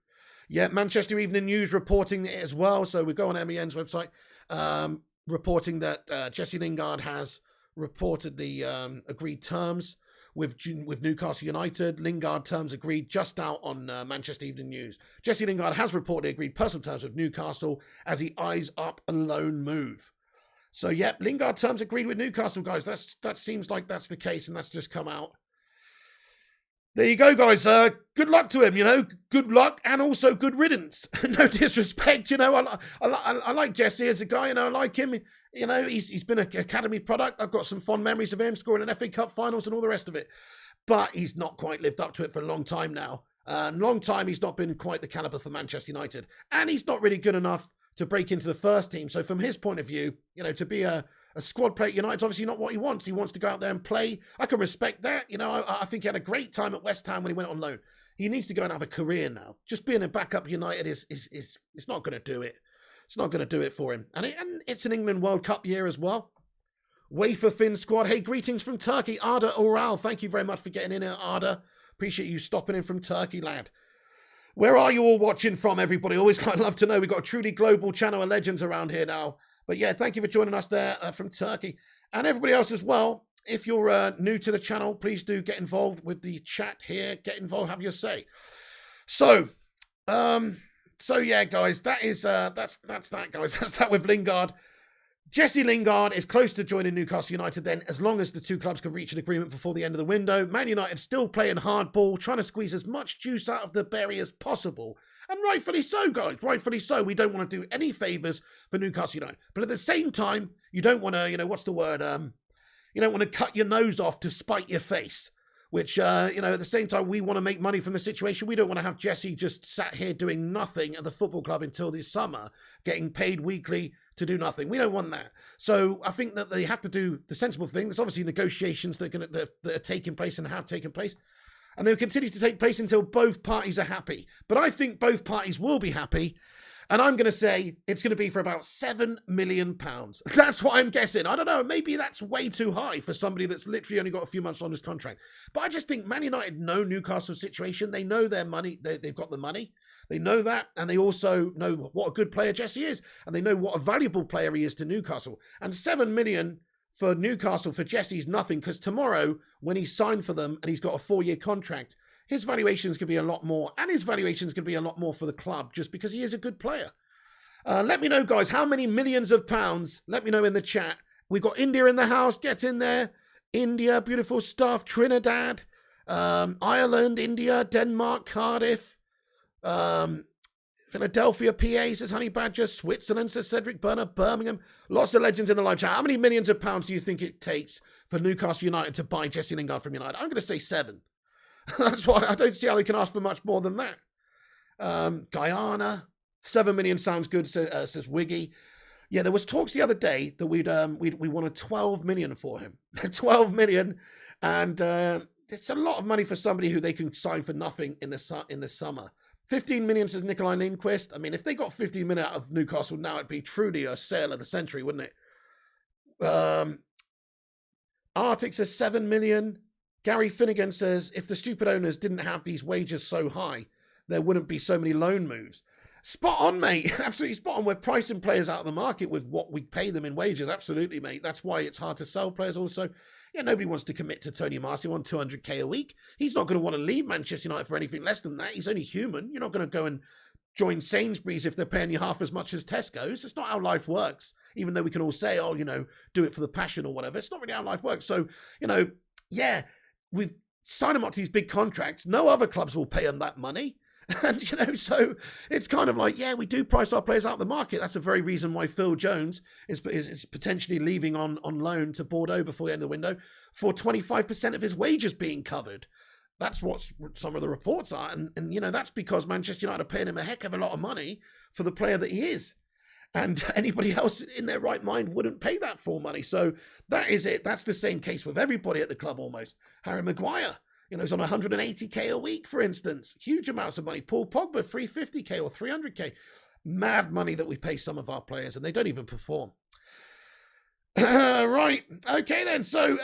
Speaker 1: Yeah, Manchester Evening News reporting it as well. So we go on MEN's website, reporting that Jesse Lingard has reportedly agreed terms with Newcastle United. Lingard terms agreed just out on Manchester Evening News. Jesse Lingard has reportedly agreed personal terms with Newcastle as he eyes up a loan move. So, yeah, Lingard terms agreed with Newcastle, guys. That seems like that's the case, and that's just come out. There you go, guys. Good luck to him, Good luck and also good riddance. No disrespect, I like Jesse as a guy, I like him. He's been an academy product. I've got some fond memories of him scoring an FA Cup finals and all the rest of it. But he's not quite lived up to it for a long time now. Long time he's not been quite the caliber for Manchester United. And he's not really good enough to break into the first team. So from his point of view, to be a squad player at United's obviously not what he wants. He wants to go out there and play. I can respect that. I think he had a great time at West Ham when he went on loan. He needs to go and have a career now. Just being a backup United is not going to do it. It's not going to do it for him. And it's an England World Cup year as well. Wafer Fin squad. Hey, greetings from Turkey. Arda Oral. Thank you very much for getting in here, Arda. Appreciate you stopping in from Turkey, lad. Where are you all watching from, everybody? Always love to know. We've got a truly global channel of legends around here now. But yeah, thank you for joining us there from Turkey. And everybody else as well. If you're new to the channel, please do get involved with the chat here. Get involved, have your say. So yeah, guys, that's that, guys. That's that with Lingard. Jesse Lingard is close to joining Newcastle United then, as long as the two clubs can reach an agreement before the end of the window. Man United still playing hardball, trying to squeeze as much juice out of the berry as possible. And rightfully so, guys. Rightfully so. We don't want to do any favours for Newcastle United. But at the same time, you don't want to, what's the word? You don't want to cut your nose off to spite your face. Which, at the same time, we want to make money from the situation. We don't want to have Jesse just sat here doing nothing at the football club until this summer, getting paid weekly to do nothing. We don't want that. So I think that they have to do the sensible thing. There's obviously negotiations that are taking place and have taken place. And they'll continue to take place until both parties are happy. But I think both parties will be happy And I'm going to say it's going to be for about £7 million. That's what I'm guessing. I don't know. Maybe that's way too high for somebody that's literally only got a few months on his contract. But I just think Man United know Newcastle's situation. They know their money. They've got the money. They know that. And they also know what a good player Jesse is. And they know what a valuable player he is to Newcastle. And £7 million for Newcastle for Jesse's nothing, because tomorrow when he's signed for them and he's got a 4-year contract, his valuations could be a lot more, and his valuations could be a lot more for the club just because he is a good player. Let me know, guys, how many millions of pounds? Let me know in the chat. We've got India in the house. Get in there. India, beautiful stuff. Trinidad, Ireland, India, Denmark, Cardiff, Philadelphia, PA, says Honey Badger. Switzerland, says Cedric Burner. Birmingham. Lots of legends in the live chat. How many millions of pounds do you think it takes for Newcastle United to buy Jesse Lingard from United? I'm going to say 7. That's why I don't see how they can ask for much more than that. Guyana, 7 million sounds good, says Wiggy. Yeah, there was talks the other day that we wanted 12 million for him. 12 million, and it's a lot of money for somebody who they can sign for nothing in the summer. 15 million, says Nikolai Lindquist. I mean, if they got 15 million out of Newcastle now, it'd be truly a sale of the century, wouldn't it? Arctic says 7 million. Gary Finnegan says, if the stupid owners didn't have these wages so high, there wouldn't be so many loan moves. Spot on, mate. Absolutely spot on. We're pricing players out of the market with what we pay them in wages. Absolutely, mate. That's why it's hard to sell players also. Yeah, nobody wants to commit to Tony Martial on 200k a week. He's not going to want to leave Manchester United for anything less than that. He's only human. You're not going to go and join Sainsbury's if they're paying you half as much as Tesco's. It's not how life works. Even though we can all say, oh, do it for the passion or whatever. It's not really how life works. So, yeah, we've signed him up to these big contracts. No other clubs will pay him that money. And, so it's kind of like, yeah, we do price our players out of the market. That's the very reason why Phil Jones is potentially leaving on loan to Bordeaux before the end of the window for 25% of his wages being covered. That's what some of the reports are. And that's because Manchester United are paying him a heck of a lot of money for the player that he is. And anybody else in their right mind wouldn't pay that full money. So that is it. That's the same case with everybody at the club almost. Harry Maguire, is on 180k a week, for instance. Huge amounts of money. Paul Pogba, 350k or 300k. Mad money that we pay some of our players, and they don't even perform. Right. Okay, then. So,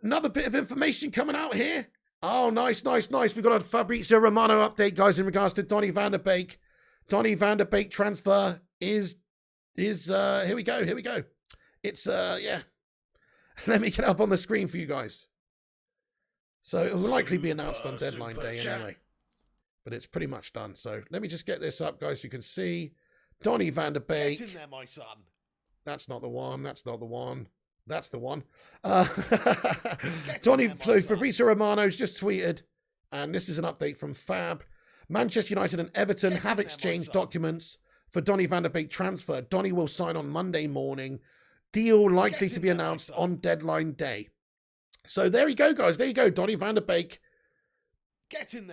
Speaker 1: another bit of information coming out here. Oh, nice. We've got a Fabrizio Romano update, guys, in regards to Donny van der Beek. Donny van der Beek transfer is here we go. It's yeah. Let me get up on the screen for you guys. So it will likely be announced on deadline day anyway. But it's pretty much done. So let me just get this up, guys, so you can see Donny van der Beek.
Speaker 2: Get in there, my son.
Speaker 1: That's not the one. That's the one. Donny, so Fabrizio Romano's just tweeted, and this is an update from Fab. Manchester United and Everton have exchanged documents for Donny van der Beek transfer. Donny will sign on Monday morning. Deal likely to be announced on deadline day. So there you go, guys. There you go. Donny van der Beek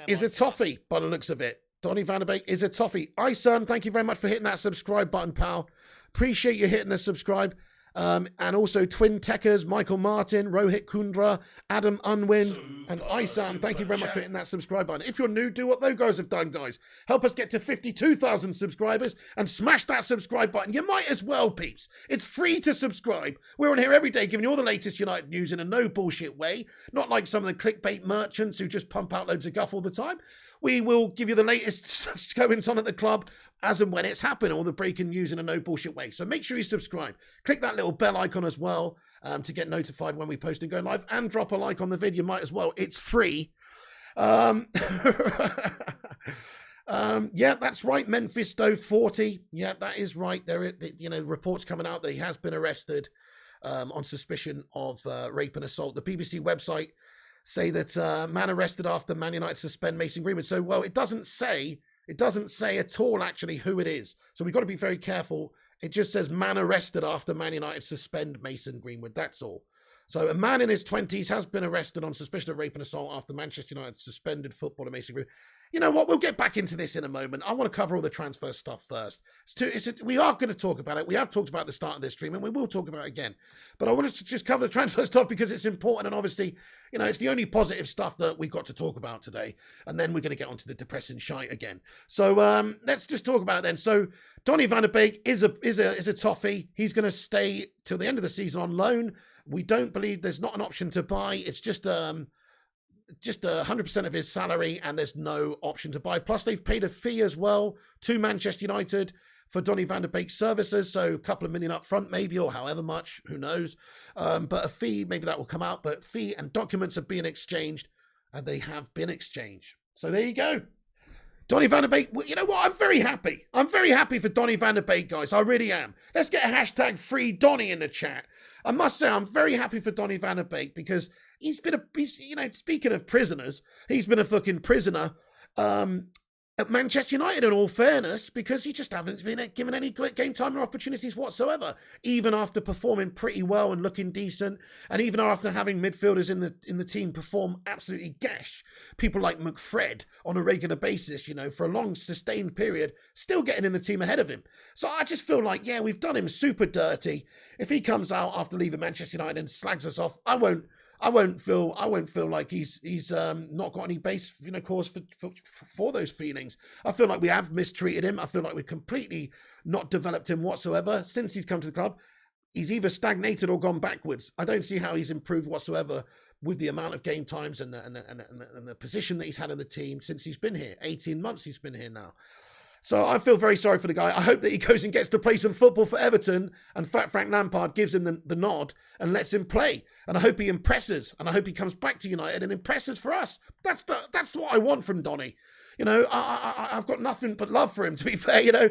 Speaker 1: is a toffee by the looks of it. Donny van der Beek is a toffee. Son, thank you very much for hitting that subscribe button, pal. Appreciate you hitting the subscribe. And also Twin Techers, Michael Martin, Rohit Kundra, Adam Unwin, and Isan. Thank you very much for hitting that subscribe button. If you're new, do what those guys have done, guys. Help us get to 52,000 subscribers and smash that subscribe button. You might as well, peeps. It's free to subscribe. We're on here every day giving you all the latest United news in a no bullshit way. Not like some of the clickbait merchants who just pump out loads of guff all the time. We will give you the latest goings on at the club as and when it's happening, all the breaking news in a no bullshit way. So make sure you subscribe. Click that little bell icon as well to get notified when we post and go live, and drop a like on the video. Might as well. It's free. Yeah, that's right. Mephisto 40. Yeah, that is right. There, reports coming out that he has been arrested on suspicion of rape and assault. The BBC website say that man arrested after Man United suspend Mason Greenwood. So, well, it doesn't say at all actually who it is. So we've got to be very careful. It just says man arrested after Man United suspend Mason Greenwood. That's all. So a man in his 20s has been arrested on suspicion of rape and assault after Manchester United suspended footballer Mason Greenwood. you know what? We'll get back into this in a moment. I want to cover all the transfer stuff first. We are going to talk about it. We have talked about it at the start of this stream, and we will talk about it again. But I wanted to just cover the transfer stuff because it's important, and obviously, you know, it's the only positive stuff that we've got to talk about today. And then we're going to get onto the depressing shite again. So let's just talk about it then. So Donny van de Beek is a toffee. He's going to stay till the end of the season on loan. We don't believe there's not an option to buy. It's just 100% of his salary, and there's no option to buy. Plus, they've paid a fee as well to Manchester United for Donny van de Beek's services, so a couple of million up front, maybe, or however much, who knows. But a fee, maybe that will come out. But fee and documents are being exchanged, and they have been exchanged. So there you go. Donny van de Beek, you know what? I'm very happy. I'm very happy for Donny van de Beek, guys. I really am. Let's get a hashtag free Donny in the chat. I must say, I'm very happy for Donny van de Beek because he's, you know, speaking of prisoners, he's been a fucking prisoner at Manchester United, in all fairness, because he just hasn't been given any game time or opportunities whatsoever, even after performing pretty well and looking decent, and even after having midfielders in the team perform absolutely gash. People like McFred on a regular basis, you know, for a long sustained period, still getting in the team ahead of him. So I just feel like, yeah, we've done him super dirty. If he comes out after leaving Manchester United and slags us off, I won't feel like he's not got any base, you know, cause for those feelings. I feel like we have mistreated him. I feel like we've completely not developed him whatsoever since he's come to the club. He's either stagnated or gone backwards. I don't see how he's improved whatsoever with the amount of game times and the position that he's had in the team since he's been here. 18 months he's been here now. So I feel very sorry for the guy. I hope that he goes and gets to play some football for Everton and Fat Frank Lampard gives him the nod and lets him play. And I hope he impresses. And I hope he comes back to United and impresses for us. That's what I want from Donny. You know, I've got nothing but love for him, to be fair. You know,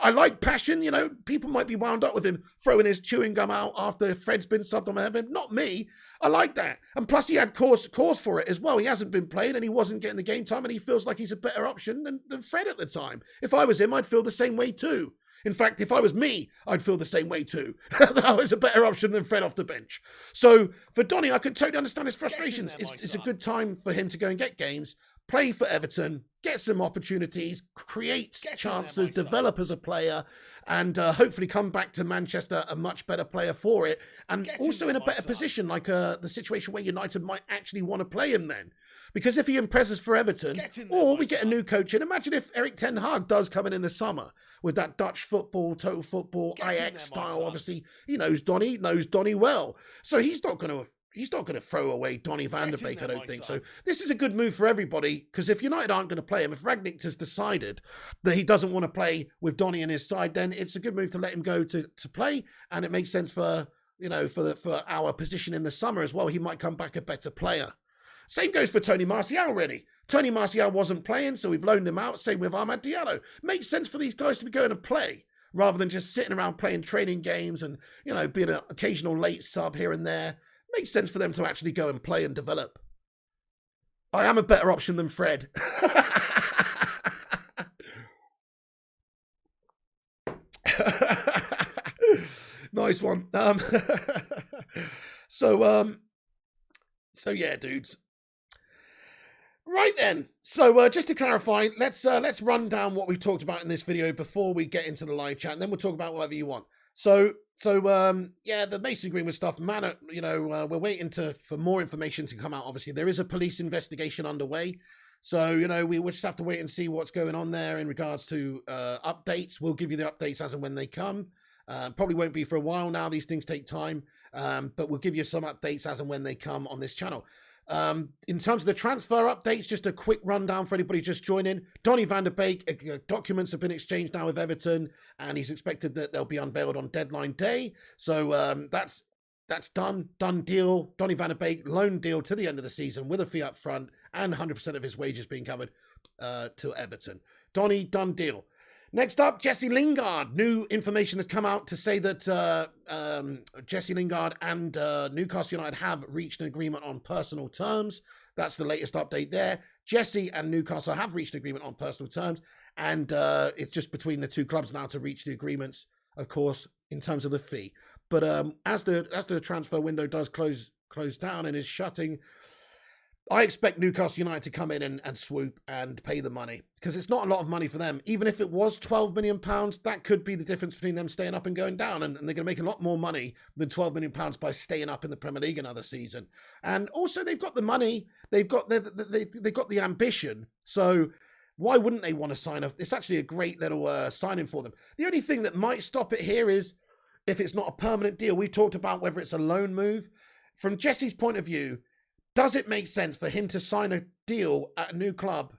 Speaker 1: I like passion. You know, people might be wound up with him throwing his chewing gum out after Fred's been subbed on him. Not me. I like that. And plus he had cause for it as well. He hasn't been playing and he wasn't getting the game time and he feels like he's a better option than Fred at the time. If I was him, I'd feel the same way too. In fact, if I was me, I'd feel the same way too. That was a better option than Fred off the bench. So for Donny, I could totally understand his frustrations. It's a good time for him to go and get games, play for Everton, get some opportunities, create chances, develop as a player, and hopefully come back to Manchester a much better player for it, and also in a better position, like the situation where United might actually want to play him then. Because if he impresses for Everton, or we get a new coach in, imagine if Erik ten Hag does come in the summer with that Dutch football, total football, Ajax style. Obviously, he knows Donny well. So he's not going to throw away Donny van de Beek, I don't think. So this is a good move for everybody, because if United aren't going to play him, if Rangnick has decided that he doesn't want to play with Donny in his side, then it's a good move to let him go to play, and it makes sense for, you know, for our position in the summer as well. He might come back a better player. Same goes for Tony Martial, really. Tony Martial wasn't playing, so we've loaned him out. Same with Amad Diallo. Makes sense for these guys to be going to play, rather than just sitting around playing training games and, you know, being an occasional late sub here and there. Makes sense for them to actually go and play and develop. I am a better option than Fred. Nice one. So yeah, dudes. Right then. So just to clarify, let's run down what we've talked about in this video before we get into the live chat, and then we'll talk about whatever you want. So yeah, the Mason Greenwood stuff, man, you know, we're waiting for more information to come out. Obviously, there is a police investigation underway. So, you know, we just have to wait and see what's going on there in regards to updates. We'll give you the updates as and when they come. Probably won't be for a while now. These things take time. But we'll give you some updates as and when they come on this channel. In terms of the transfer updates, just a quick rundown for anybody just joining. Donny van de Beek, documents have been exchanged now with Everton, and he's expected that they'll be unveiled on deadline day. So that's done deal. Donny van de Beek, loan deal to the end of the season with a fee up front and 100% of his wages being covered to Everton. Donny, done deal. Next up, Jesse Lingard. New information has come out to say that Jesse Lingard and Newcastle United have reached an agreement on personal terms. That's the latest update there. Jesse and Newcastle have reached an agreement on personal terms, and it's just between the two clubs now to reach the agreements, of course, in terms of the fee. But as the transfer window does close down and is shutting, I expect Newcastle United to come in and swoop and pay the money, because it's not a lot of money for them. Even if it was £12 million, that could be the difference between them staying up and going down. And they're going to make a lot more money than £12 million by staying up in the Premier League another season. And also, they've got the money, they've got the ambition. So why wouldn't they want to sign up? It's actually a great little signing for them. The only thing that might stop it here is if it's not a permanent deal. We talked about whether it's a loan move. From Jesse's point of view, does it make sense for him to sign a deal at a new club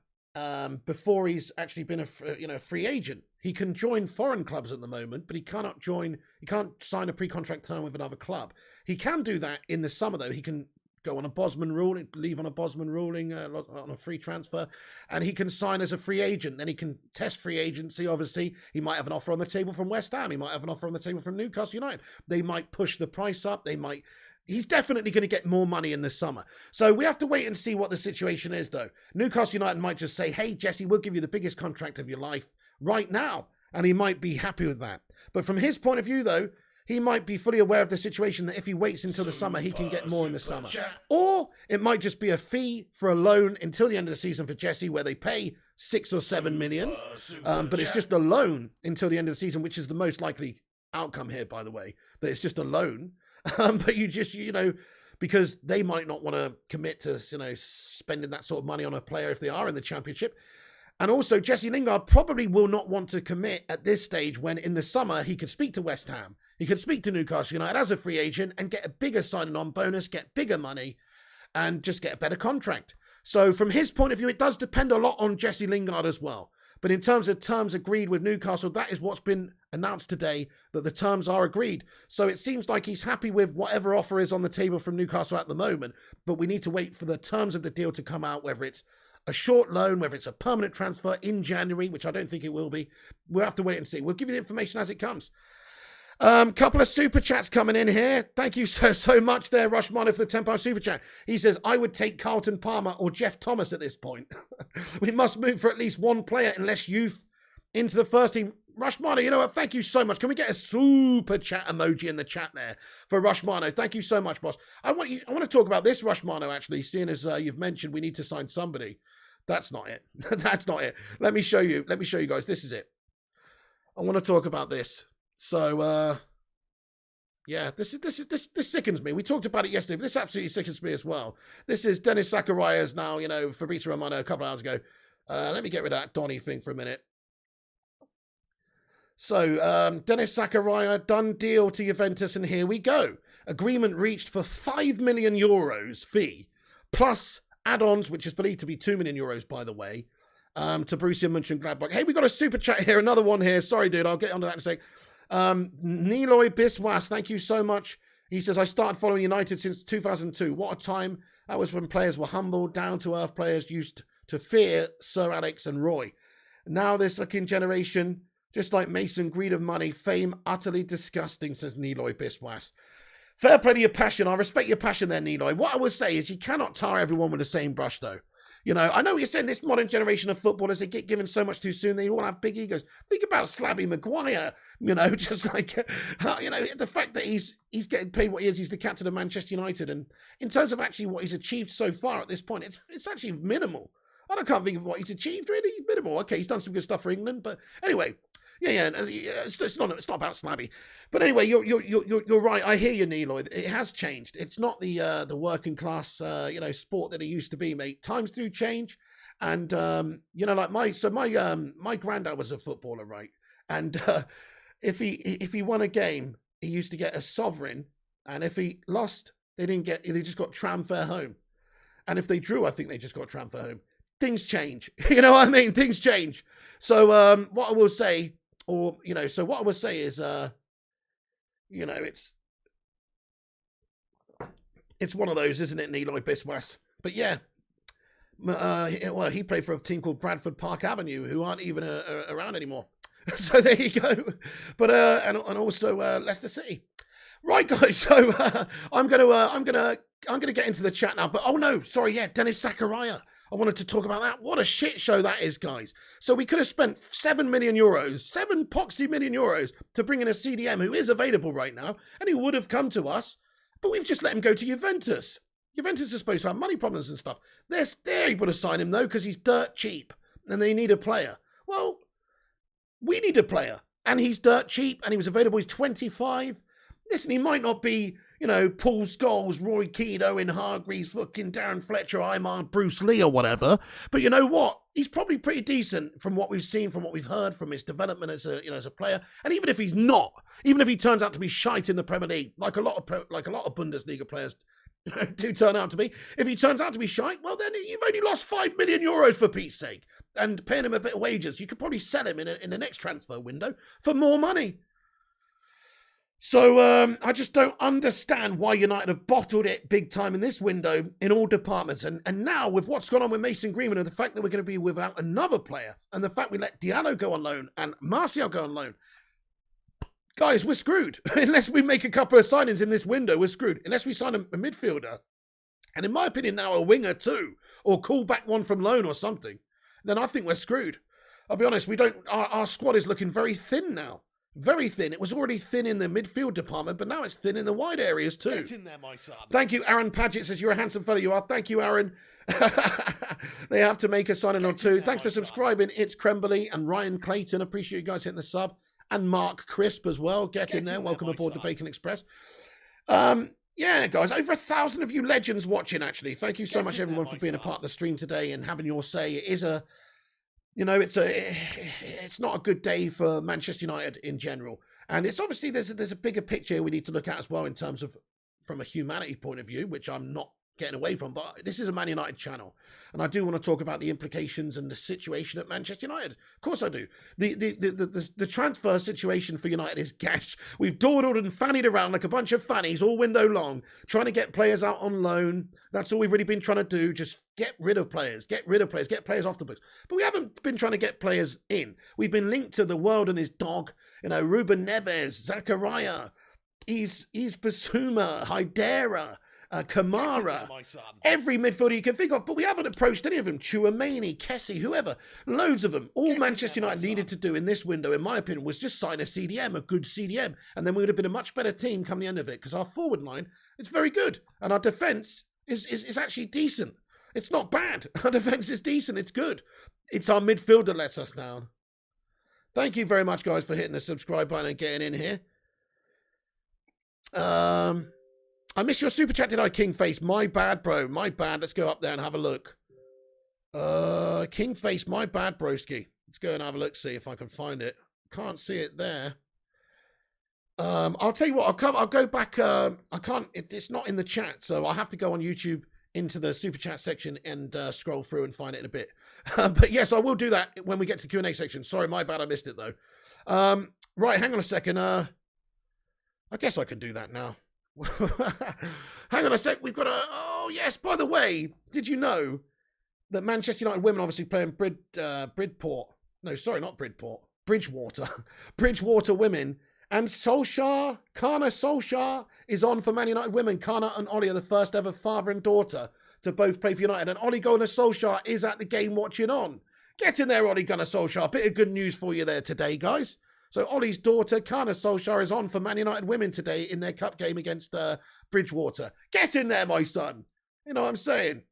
Speaker 1: before he's actually been a free agent? He can join foreign clubs at the moment, but he can't sign a pre-contract term with another club. He can do that in the summer, though. He can go on a Bosman ruling, leave on a Bosman ruling on a free transfer, and he can sign as a free agent. Then he can test free agency. Obviously, he might have an offer on the table from West Ham. He might have an offer on the table from Newcastle United. They might push the price up. He's definitely going to get more money in the summer. So we have to wait and see what the situation is, though. Newcastle United might just say, hey, Jesse, we'll give you the biggest contract of your life right now. And he might be happy with that. But from his point of view, though, he might be fully aware of the situation that if he waits until the summer, he can get more in the summer. Or it might just be a fee for a loan until the end of the season for Jesse, where they pay 6 or 7 million. But it's just a loan until the end of the season, which is the most likely outcome here, by the way, that it's just a loan. But you just, because they might not want to commit to, spending that sort of money on a player if they are in the Championship. And also, Jesse Lingard probably will not want to commit at this stage when in the summer he could speak to West Ham. He could speak to Newcastle United as a free agent and get a bigger signing on bonus, get bigger money, and just get a better contract. So from his point of view, it does depend a lot on Jesse Lingard as well. But in terms of terms agreed with Newcastle, that is what's been announced today, that the terms are agreed. So it seems like he's happy with whatever offer is on the table from Newcastle at the moment. But we need to wait for the terms of the deal to come out, whether it's a short loan, whether it's a permanent transfer in January, which I don't think it will be. We'll have to wait and see. We'll give you the information as it comes. Couple of super chats coming in here. Thank you so much there, Rushmano, for the £10 super chat. He says, I would take Carlton Palmer or Jeff Thomas at this point. We must move for at least one player unless youth into the first team. Rushmano, you know what? Thank you so much. Can we get a super chat emoji in the chat there for Rushmano? Thank you so much, boss. I want to talk about this, Rushmano, actually, seeing as you've mentioned we need to sign somebody. That's not it. That's not it. Let me show you guys. This is it. I want to talk about this. So, yeah, this sickens me. We talked about it yesterday, but this absolutely sickens me as well. This is Dennis Zacharias now, Fabrizio Romano a couple of hours ago. Let me get rid of that Donny thing for a minute. So, Dennis Zacharias, done deal to Juventus, and here we go. Agreement reached for €5 million fee, plus add-ons, which is believed to be €2 million, by the way, to Borussia Mönchengladbach. Hey, we got a super chat here, another one here. Sorry, dude, I'll get onto that in a sec. Niloy Biswas, thank you so much. He says, I started following United since 2002. What a time. That was when players were humble, down-to-earth players used to fear Sir Alex and Roy. Now this looking generation, just like Mason, greed of money, fame, utterly disgusting, says Niloy Biswas. Fair play to your passion. I respect your passion there, Niloy. What I would say is you cannot tar everyone with the same brush, though. I know you're saying this modern generation of footballers, they get given so much too soon. They all have big egos. Think about Slabby Maguire, just like, the fact that he's getting paid what he is. He's the captain of Manchester United. And in terms of actually what he's achieved so far at this point, it's actually minimal. I can't think of what he's achieved, really. Minimal. Okay, he's done some good stuff for England. But anyway, it's not about Slabby. But anyway, you're right. I hear you, Niloy. It has changed. It's not the working class sport that it used to be, mate. Times do change, and like my granddad was a footballer, right? And if he won a game, he used to get a sovereign, and if he lost, they just got tram fare home, and if they drew, I think they just got tram fare home. Things change, you know what I mean? Things change. So what I will say. So what I would say is, it's one of those, isn't it, Niloy Biswas? But yeah, he played for a team called Bradford Park Avenue, who aren't even around anymore. So there you go. But and also Leicester City. Right, guys. So I'm gonna get into the chat now. But oh no, sorry, yeah, Dennis Zachariah. I wanted to talk about that. What a shit show that is, guys. So we could have spent €7 million, £7 million to bring in a CDM who is available right now, and he would have come to us, but we've just let him go to Juventus. Juventus are supposed to have money problems and stuff. They're able to sign him, though, because he's dirt cheap and they need a player. Well, we need a player and he's dirt cheap and he was available. He's 25. Listen, he might not be, Paul Scholes, Roy Keane, Owen Hargreaves, fucking Darren Fletcher, Imar, Bruce Lee or whatever. But you know what? He's probably pretty decent from what we've seen, from what we've heard, from his development as a player. And even if he's not, even if he turns out to be shite in the Premier League, like a lot of Bundesliga players do turn out to be, if he turns out to be shite, well then you've only lost €5 million for Pete's sake, and paying him a bit of wages. You could probably sell him in the next transfer window for more money. So I just don't understand why United have bottled it big time in this window in all departments. And now with what's gone on with Mason Greenwood and the fact that we're going to be without another player and the fact we let Diallo go on loan and Martial go on loan, guys, we're screwed. Unless we make a couple of signings in this window, we're screwed. Unless we sign a midfielder, and in my opinion now a winger too, or call back one from loan or something, then I think we're screwed. I'll be honest, our squad is looking very thin now. Very thin. It was already thin in the midfield department, but now it's thin in the wide areas too.
Speaker 2: Get in there, my son.
Speaker 1: Thank you, Aaron Paget says, you're a handsome fellow, you are. Thank you, Aaron. They have to make a signing or two. Thanks for subscribing. It's Crembley and Ryan Clayton. Appreciate you guys hitting the sub. And Mark Crisp as well. Get in there. Welcome aboard the Bacon Express. Yeah, guys, over 1,000 of you legends watching, actually. Thank you so much, everyone, for being a part of the stream today and having your say. It is it's not a good day for Manchester United in general. And it's obviously, there's a bigger picture we need to look at as well in terms of from a humanity point of view, which I'm not getting away from, but this is a Man United channel, and I do want to talk about the implications and the situation at Manchester United. Of course I do. The transfer situation for United is gash. We've dawdled and fannied around like a bunch of fannies all window long, trying to get players out on loan. That's all we've really been trying to do. Just get rid of players, get players off the books. But we haven't been trying to get players in. We've been linked to the world and his dog, Ruben Neves, Zakaria, Basuma, Haidara, Kamara, every midfielder you can think of, but we haven't approached any of them. Chouameni, Kessie, whoever, loads of them. All Manchester United needed to do in this window, in my opinion, was just sign a CDM, a good CDM, and then we would have been a much better team come the end of it, because our forward line is very good, and our defence is actually decent. It's not bad. Our defence is decent. It's good. It's our midfield that lets us down. Thank you very much, guys, for hitting the subscribe button and getting in here. I missed your super chat, did I, Kingface? My bad, bro. My bad. Let's go up there and have a look. Kingface, my bad, broski. Let's go and have a look, see if I can find it. Can't see it there. I'll tell you what, I'll go back. I can't, it's not in the chat, so I'll have to go on YouTube into the super chat section and scroll through and find it in a bit. But yes, I will do that when we get to the Q&A section. Sorry, my bad, I missed it though. Right, hang on a second. I guess I can do that now. Hang on a sec, we've got oh yes, by the way, did you know that Manchester United women obviously playing Bridport? No, sorry, not Bridport. Bridgewater. Bridgewater women. And Solskjaer, Kana Solskjaer is on for Man United women. Kana and Ollie are the first ever father and daughter to both play for United. And Ollie Gunnar Solskjaer is at the game watching on. Get in there, Ollie Gunnar Solskjaer. Bit of good news for you there today, guys. So Ollie's daughter, Kana Solskjaer, is on for Man United women today in their cup game against Bridgewater. Get in there, my son. You know what I'm saying?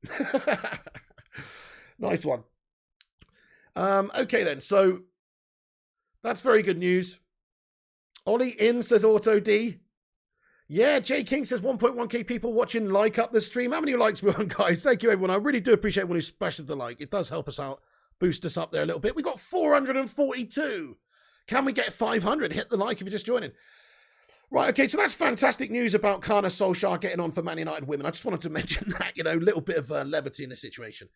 Speaker 1: Nice one. Okay then, so that's very good news. Ollie in, says Auto D. Yeah, Jay King says 1.1k people watching. Like up the stream. How many likes we on, guys? Thank you, everyone. I really do appreciate when you splashes the like. It does help us out, boost us up there a little bit. We got 442. Can we get 500? Hit the like if you're just joining. Right, okay, so that's fantastic news about Kana Solskjaer getting on for Man United women. I just wanted to mention that, a little bit of levity in the situation.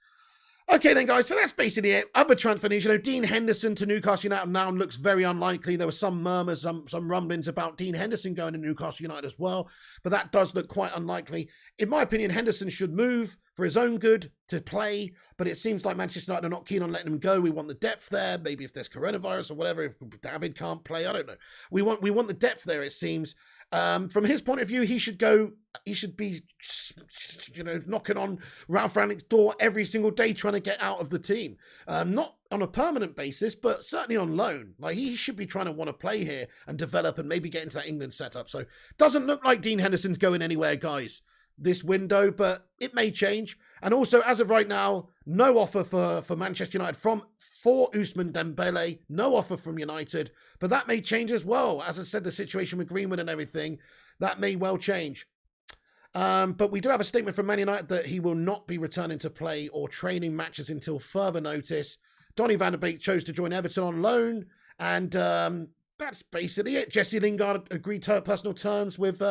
Speaker 1: Okay then, guys, so that's basically it. Other transfer news, Dean Henderson to Newcastle United now looks very unlikely. There were some murmurs, some rumblings about Dean Henderson going to Newcastle United as well, but that does look quite unlikely. In my opinion, Henderson should move for his own good to play, but it seems like Manchester United are not keen on letting him go. We want the depth there. Maybe if there's coronavirus or whatever, if David can't play, I don't know. We want the depth there, it seems. From his point of view, he should go. He should be, knocking on Ralph Rangnick's door every single day, trying to get out of the team. Not on a permanent basis, but certainly on loan. Like he should be trying to want to play here and develop and maybe get into that England setup. So doesn't look like Dean Henderson's going anywhere, guys. this window, but it may change. And also, as of right now, no offer for Manchester United for Ousmane Dembele. No offer from United, but that may change as well. As I said, the situation with Greenwood and everything, that may well change. But we do have a statement from Man United that he will not be returning to play or training matches until further notice. Donny van de Beek chose to join Everton on loan, and that's basically it. Jesse Lingard agreed to personal terms with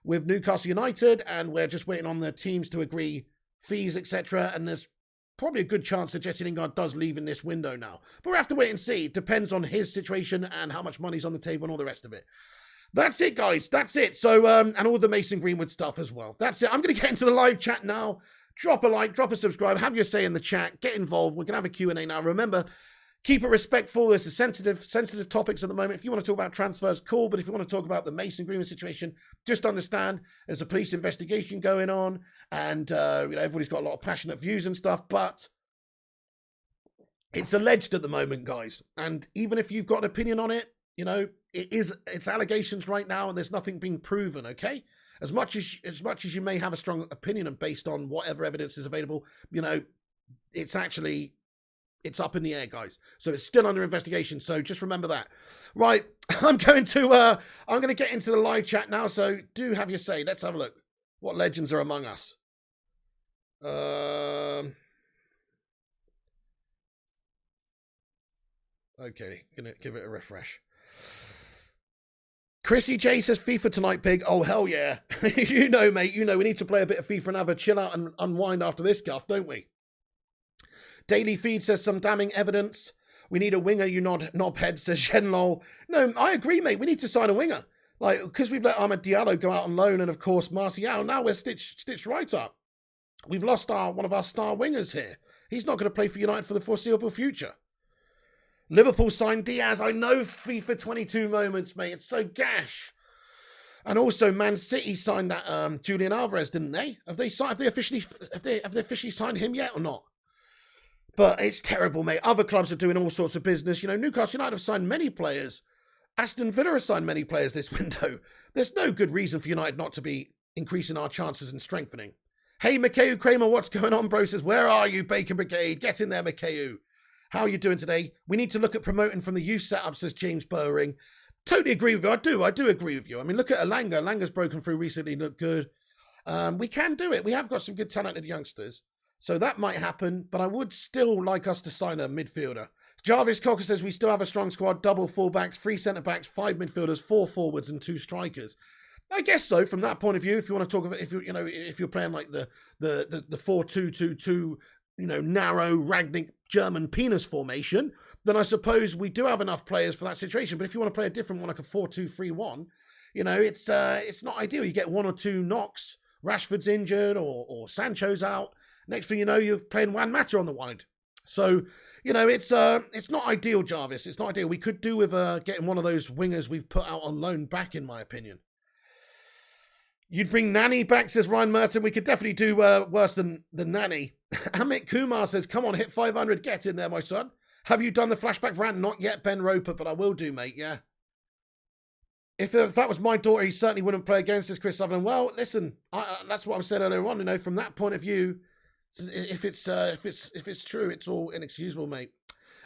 Speaker 1: Newcastle United, and we're just waiting on the teams to agree fees, etc. And there's probably a good chance that Jesse Lingard does leave in this window now. But we have to wait and see. It depends on his situation and how much money's on the table and all the rest of it. That's it, guys. That's it. So, and all the Mason Greenwood stuff as well. That's it. I'm going to get into the live chat now. Drop a like, drop a subscribe, have your say in the chat, get involved. We're going to have a Q&A now. Remember, keep it respectful. This is sensitive topics at the moment. If you want to talk about transfers, cool. But if you want to talk about the Mason Greenwood situation, just understand there's a police investigation going on, and everybody's got a lot of passionate views and stuff. But it's alleged at the moment, guys. And even if you've got an opinion on it, it's allegations right now, and there's nothing being proven. Okay. As much as you may have a strong opinion and based on whatever evidence is available, it's up in the air, guys. So it's still under investigation. So just remember that. Right, I'm going to get into the live chat now. So do have your say. Let's have a look. What legends are among us? Okay, gonna give it a refresh. Chrissy J says FIFA tonight, Pig. Oh, hell yeah. Mate, we need to play a bit of FIFA and have a chill out and unwind after this guff, don't we? Daily Feed says some damning evidence. We need a winger, you knobhead, says Shenlol. No, I agree, mate. We need to sign a winger. Because we've let Ahmed Diallo go out on loan and, of course, Martial. Now we're stitched right up. We've lost one of our star wingers here. He's not going to play for United for the foreseeable future. Liverpool signed Diaz. I know FIFA 22 moments, mate. It's so gash. And also, Man City signed that Julian Alvarez, didn't they? Have they officially signed him yet or not? But it's terrible, mate. Other clubs are doing all sorts of business. Newcastle United have signed many players. Aston Villa has signed many players this window. There's no good reason for United not to be increasing our chances and strengthening. Hey, Mikhail Kramer, what's going on, bro? Says, where are you, Bacon Brigade? Get in there, Mikhail. How are you doing today? We need to look at promoting from the youth setup, says James Bowering. Totally agree with you. I do agree with you. I mean, look at Elanga. Elanga's broken through recently, looked good. We can do it. We have got some good talented youngsters. So that might happen, but I would still like us to sign a midfielder. Jarvis Cocker says we still have a strong squad, double fullbacks, 3 centre-backs, 5 midfielders, 4 forwards and 2 strikers. I guess so, from that point of view, if you want to talk about, if you're playing like the 4-2-2-2, narrow Rangnick German penis formation, then I suppose we do have enough players for that situation. But if you want to play a different one, like a 4-2-3-1, it's not ideal. You get 1 or 2 knocks, Rashford's injured or Sancho's out. Next thing you know, you're playing Juan Mata on the wide. So, it's not ideal, Jarvis. It's not ideal. We could do with getting one of those wingers we've put out on loan back, in my opinion. You'd bring Nani back, says Ryan Merton. We could definitely do worse than Nani. Amit Kumar says, come on, hit 500. Get in there, my son. Have you done the flashback rant? Not yet, Ben Roper, but I will do, mate, yeah. If that was my daughter, he certainly wouldn't play against us, Chris Sutherland. Well, listen, that's what I said earlier on. From that point of view, if it's true, it's all inexcusable, mate.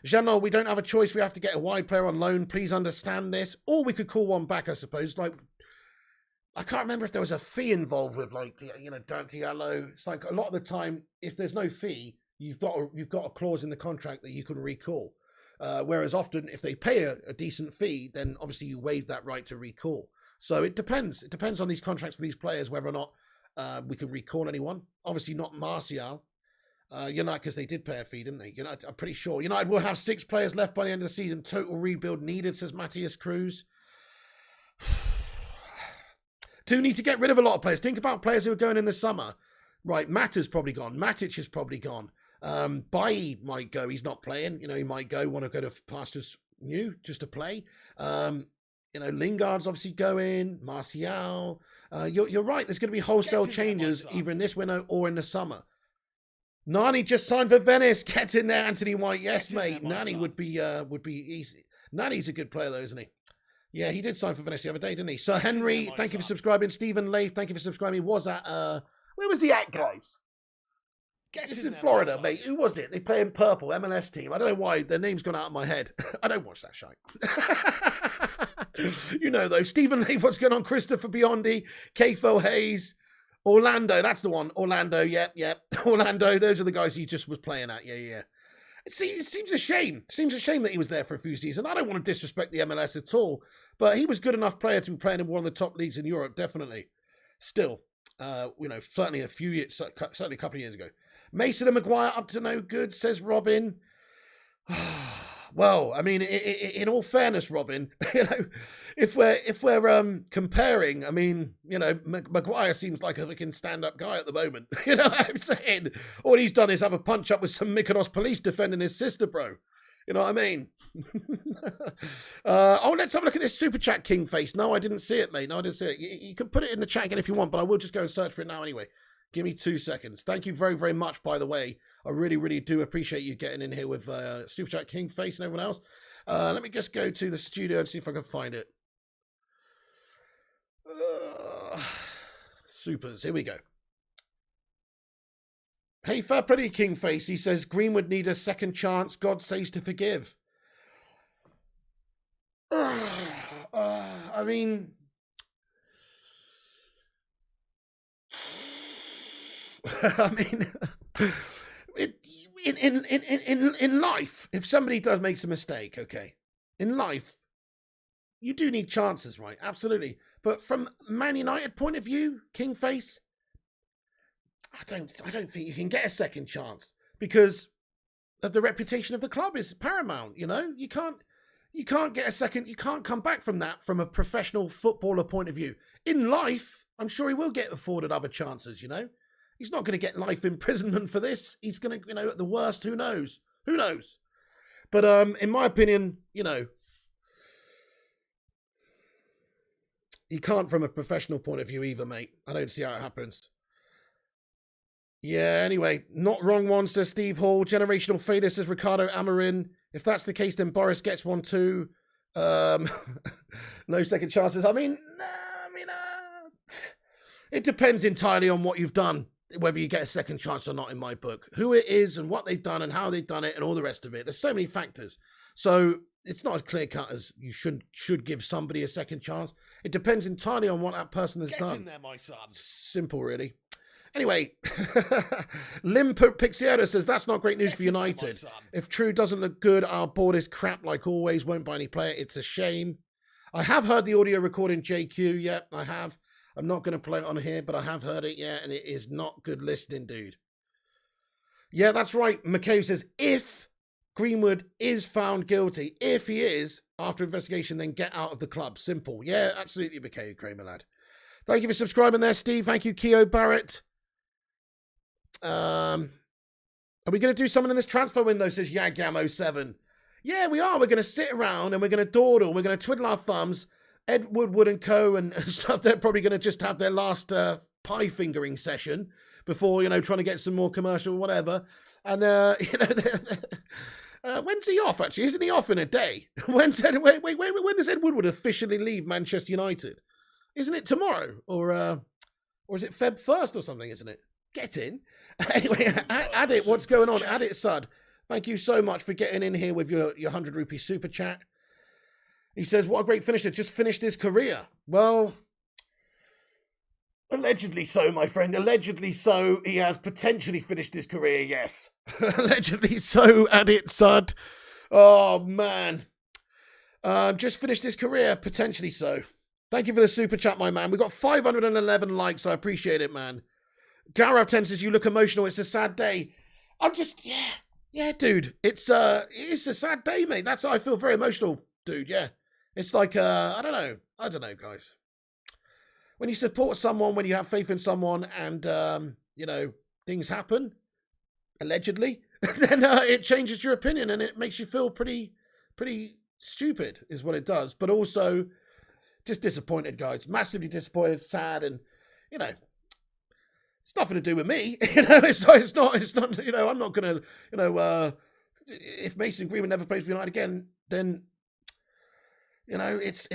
Speaker 1: Jeannot, we don't have a choice. We have to get a wide player on loan. Please understand this. Or we could call one back, I suppose. I can't remember if there was a fee involved with Diallo. It's like a lot of the time, if there's no fee, you've got a clause in the contract that you can recall. Whereas often, if they pay a decent fee, then obviously you waive that right to recall. So it depends. It depends on these contracts for these players whether or not we can recall anyone. Obviously not Martial. United, because they did pay a fee, didn't they? United, I'm pretty sure. United will have 6 players left by the end of the season. Total rebuild needed, says Matthias Cruz. Do need to get rid of a lot of players. Think about players who are going in the summer. Right, Mata's probably gone. Matic is probably gone. Bailly might go. He's not playing. He might want to go to pastures new just to play. Lingard's obviously going. Martial. You're right. There's going to be wholesale changes either in this window or in the summer. Nani just signed for Venice. Get in there, Anthony White. Yes, mate. Nani would be easy. Nani's a good player, though, isn't he? Yeah, he did sign for Venice the other day, didn't he? Sir
Speaker 2: Get in
Speaker 1: Henry,
Speaker 2: there, my
Speaker 1: thank you for
Speaker 2: son.
Speaker 1: subscribing. Stephen Leith, thank you for subscribing. He was at, where was he at, guys?
Speaker 2: Get
Speaker 1: It's
Speaker 2: in
Speaker 1: in
Speaker 2: there,
Speaker 1: Florida,
Speaker 2: my son.
Speaker 1: mate. Who was it? They play in purple, MLS team. I don't know why their name's gone out of my head. I don't watch that shite. You know, though. Stephen Leith, what's going on? Christopher Biondi, Kfo Hayes, Orlando. That's the one. Orlando, yep. Orlando, those are the guys he just was playing at. Yeah. It seems a shame. It seems a shame that he was there for a few seasons. I don't want to disrespect the MLS at all, but he was a good enough player to be playing in one of the top leagues in Europe, definitely. Still, certainly certainly a couple of years ago. Mason and Maguire up to no good, says Robin. Well, I mean, in all fairness, Robin, if we're comparing, I mean, Maguire seems like a fucking stand-up guy at the moment. You know what I'm saying? All he's done is have a punch-up with some Mykonos police defending his sister, bro. You know what I mean? Let's have a look at this super chat, Kingface. No, I didn't see it, mate. No, I didn't see it. You can put it in the chat again if you want, but I will just go and search for it now anyway. Give me 2 seconds. Thank you very, very much, by the way. I really, really do appreciate you getting in here with Super Chat Kingface and everyone else. Let me just go to the studio and see if I can find it. Supers. Here we go. Hey, fair play to Kingface. He says, Greenwood need a second chance. God says to forgive. I mean... in life, if somebody does makes a mistake, okay, in life, you do need chances, right? Absolutely. But from Man United point of view, Kingface, I don't think you can get a second chance because of the reputation of the club is paramount. You know, you can't get a second. You can't come back from that from a professional footballer point of view. In life, I'm sure he will get afforded other chances. You know. He's not going to get life imprisonment for this. He's going to, at the worst, who knows? Who knows? But in my opinion, you can't from a professional point of view either, mate. I don't see how it happens. Yeah, anyway, not wrong one, says Steve Hall. Generational failure, says Ricardo Amarin. If that's the case, then Boris gets one too. No second chances. It depends entirely on what you've done. Whether you get a second chance or not in my book. Who it is and what they've done and how they've done it and all the rest of it. There's so many factors. So it's not as clear-cut as you should give somebody a second chance. It depends entirely on what that person has done.
Speaker 2: Get in there, my son.
Speaker 1: Simple, really. Anyway, Lim Pixiero says, that's not great news for United. If True doesn't look good, our board is crap like always, won't buy any player. It's a shame. I have heard the audio recording, JQ. Yeah, I have. I'm not going to play it on here, but I have heard it, yeah, and it is not good listening, dude. Yeah, that's right. McKay says, if Greenwood is found guilty, if he is, after investigation, then get out of the club. Simple. Yeah, absolutely, McKay, Kramer, lad. Thank you for subscribing there, Steve. Thank you, Keo Barrett. Are we going to do something in this transfer window, says Yagam07. Yeah, we are. We're going to sit around and we're going to dawdle. We're going to twiddle our thumbs. Ed Woodward and co and stuff, they're probably going to just have their last pie fingering session before, trying to get some more commercial whatever. And, when's he off, actually? Isn't he off in a day? When does Ed Woodward officially leave Manchester United? Isn't it tomorrow? Or is it Feb 1st or something, isn't it? Get in. Anyway, Adit, what's going on? Adit Sud, thank you so much for getting in here with your 100 rupee super chat. He says, what a great finisher. Just finished his career. Well, allegedly so, my friend. Allegedly so. He has potentially finished his career, yes. Allegedly so, Adit Sud. Oh, man. Just finished his career, potentially so. Thank you for the super chat, my man. We got 511 likes. I appreciate it, man. Garav 10 says, you look emotional. It's a sad day. I'm just, yeah, dude. It's a sad day, mate. That's how I feel, very emotional, dude, yeah. It's like, I don't know, guys. When you support someone, when you have faith in someone and, things happen, allegedly, then it changes your opinion and it makes you feel pretty stupid is what it does. But also just disappointed, guys. Massively disappointed, sad, and, it's nothing to do with me. It's not, I'm not going to, if Mason Greenwood never plays for United again, then... You know, it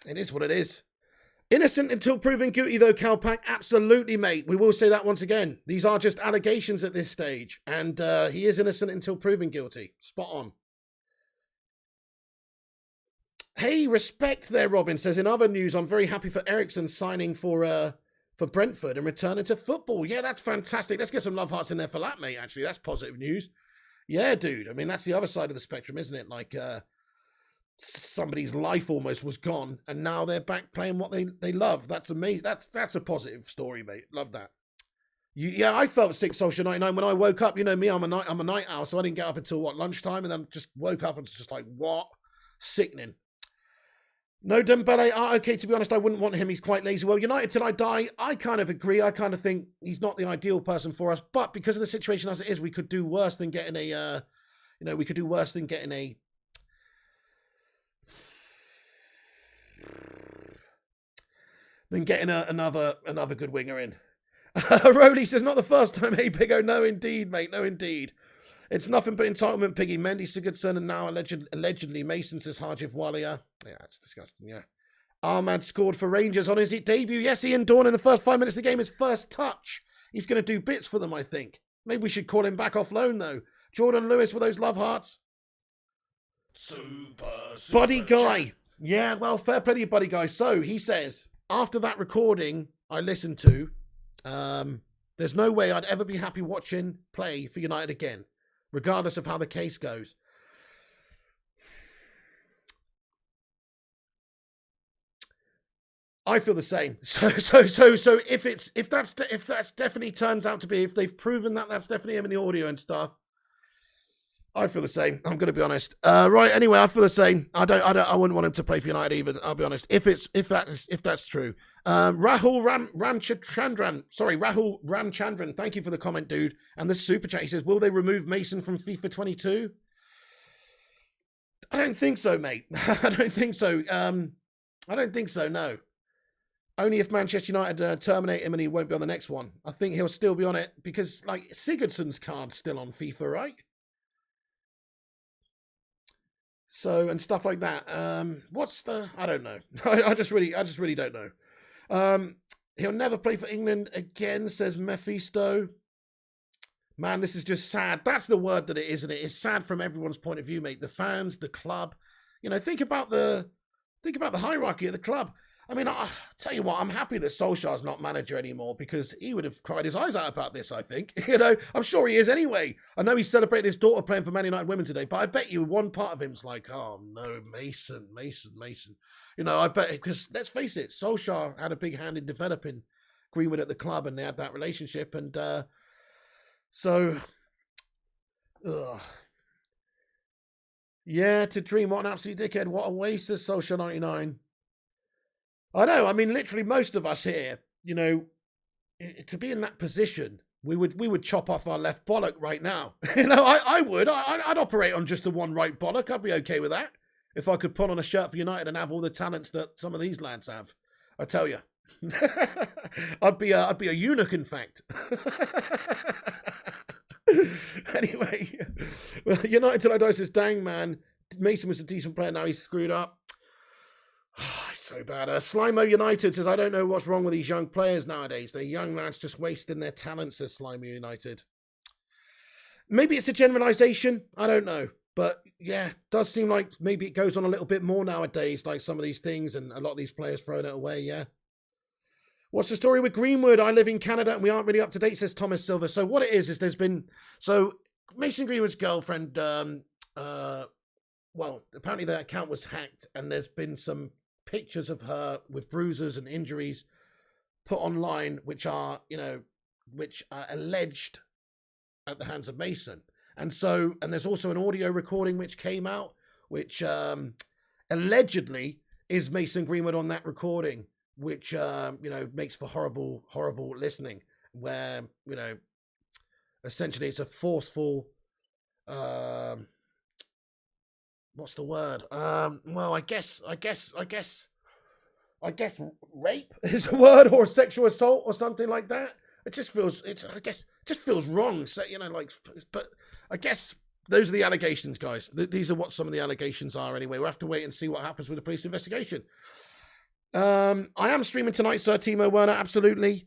Speaker 1: is what it is. Innocent until proven guilty, though, Calpac. Absolutely, mate. We will say that once again. These are just allegations at this stage. And he is innocent until proven guilty. Spot on. Hey, respect there, Robin says. In other news, I'm very happy for Ericsson signing for Brentford and returning to football. Yeah, that's fantastic. Let's get some love hearts in there for that, mate, actually. That's positive news. Yeah, dude. I mean, that's the other side of the spectrum, isn't it? Like, somebody's life almost was gone, and now they're back playing what they love. That's amazing. That's a positive story, mate. Love that. Yeah, I felt sick social 99 when I woke up. You know me, I'm a night owl, so I didn't get up until lunchtime, and then just woke up and just like, what? Sickening. No, Dembele. Okay, to be honest, I wouldn't want him. He's quite lazy. Well, United till I die. I kind of agree. I kind of think he's not the ideal person for us, but because of the situation as it is, we could do worse than getting a, we could do worse than getting a. Than getting another good winger in. Rowley says, not the first time, hey, Piggo. No, indeed, mate. No, indeed. It's nothing but entitlement, Piggy. Mendy, Sigurdsson, and now allegedly Mason, says Harjiv Walia. Yeah, it's disgusting, yeah. Ahmad scored for Rangers on his debut. Yes, Ian Dawn in the first 5 minutes of the game, his first touch. He's going to do bits for them, I think. Maybe we should call him back off loan, though. Jordan Lewis with those love hearts.
Speaker 2: Super
Speaker 1: Buddy Guy. Yeah, well, fair play to you, Buddy Guy. So, he says, after that recording I listened to, there's no way I'd ever be happy watching play for United again, regardless of how the case goes. I feel the same. So if that's definitely turns out to be, if they've proven that that's definitely him in the audio and stuff, I feel the same. I'm going to be honest. Right. Anyway, I feel the same. I wouldn't want him to play for United either. I'll be honest. If that's true. Rahul Ramchandran. Thank you for the comment, dude. And this super chat. He says, will they remove Mason from FIFA 22? I don't think so, mate. I don't think so. I don't think so. No. Only if Manchester United terminate him and he won't be on the next one. I think he'll still be on it because, like, Sigurdsson's card's still on FIFA, right? So, and stuff like that. I don't know. I just really don't know. He'll never play for England again, says Mephisto. Man, this is just sad. That's the word that it is, isn't it? It's sad from everyone's point of view, mate. The fans, the club. Think about the hierarchy of the club. I mean, I'll tell you what, I'm happy that Solskjaer's not manager anymore because he would have cried his eyes out about this, I think. I'm sure he is anyway. I know he celebrated his daughter playing for Man United women today, but I bet you one part of him's like, oh, no, Mason. I bet, because let's face it, Solskjaer had a big hand in developing Greenwood at the club and they had that relationship. And yeah, to dream, what an absolute dickhead. What a waste, says Solskjaer 99. I know. I mean, literally, most of us here, to be in that position, we would chop off our left bollock right now. I would. I'd operate on just the one right bollock. I'd be okay with that if I could put on a shirt for United and have all the talents that some of these lads have. I tell you, I'd be a eunuch, in fact. Anyway, United till I die says, dang man, Mason was a decent player. Now he's screwed up. It's so bad. Slimo United says, I don't know what's wrong with these young players nowadays. They're young lads just wasting their talents, says Slimo United. Maybe it's a generalisation. I don't know. But yeah, does seem like maybe it goes on a little bit more nowadays, like some of these things and a lot of these players throwing it away, yeah. What's the story with Greenwood? I live in Canada and we aren't really up to date, says Thomas Silver. So what it is there's been... So Mason Greenwood's girlfriend, apparently their account was hacked and there's been some pictures of her with bruises and injuries put online, which are alleged at the hands of Mason. And there's also an audio recording which came out, which allegedly is Mason Greenwood on that recording, which, makes for horrible, horrible listening, where, essentially it's a forceful, what's the word? I guess rape is the word, or sexual assault or something like that. It just feels, feels wrong. So, but I guess, those are the allegations, guys. These are what some of the allegations are anyway. We'll have to wait and see what happens with the police investigation. I am streaming tonight, sir. Timo Werner, absolutely.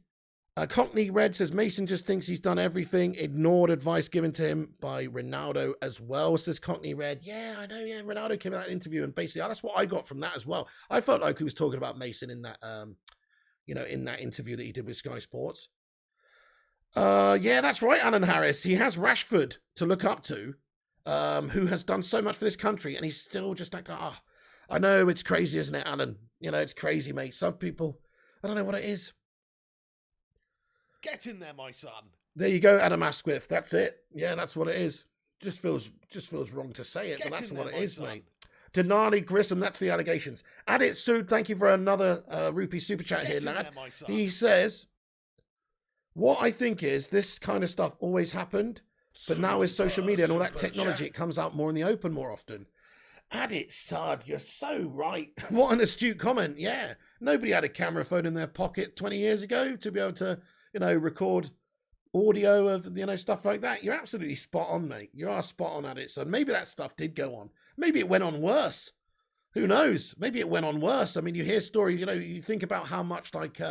Speaker 1: Cockney Red says Mason just thinks he's done everything. Ignored advice given to him by Ronaldo as well, says Cockney Red. Yeah, I know. Yeah, Ronaldo came out in that interview, and basically that's what I got from that as well. I felt like he was talking about Mason in that, in that interview that he did with Sky Sports. Yeah, that's right, Alan Harris. He has Rashford to look up to, who has done so much for this country, and he's still just like, I know it's crazy, isn't it, Alan? It's crazy, mate. Some people, I don't know what it is.
Speaker 2: Get in there, my son.
Speaker 1: There you go, Adam Asquith. That's it. Yeah, that's what it is. Just feels wrong to say it, but that's what it is, mate. Denali Grissom, that's the allegations. Adit Sood, thank you for another rupee super chat here, lad. He says, what I think is this kind of stuff always happened, but now with social media and all that technology, it comes out more in the open more often. Adit Sood, you're so right. What an astute comment. Yeah, nobody had a camera phone in their pocket 20 years ago to be able to, record audio of, stuff like that. You're absolutely spot on, mate. You are spot on at it. So maybe that stuff did go on. Maybe it went on worse. Who knows? Maybe it went on worse. I mean, you hear stories, you think about how much like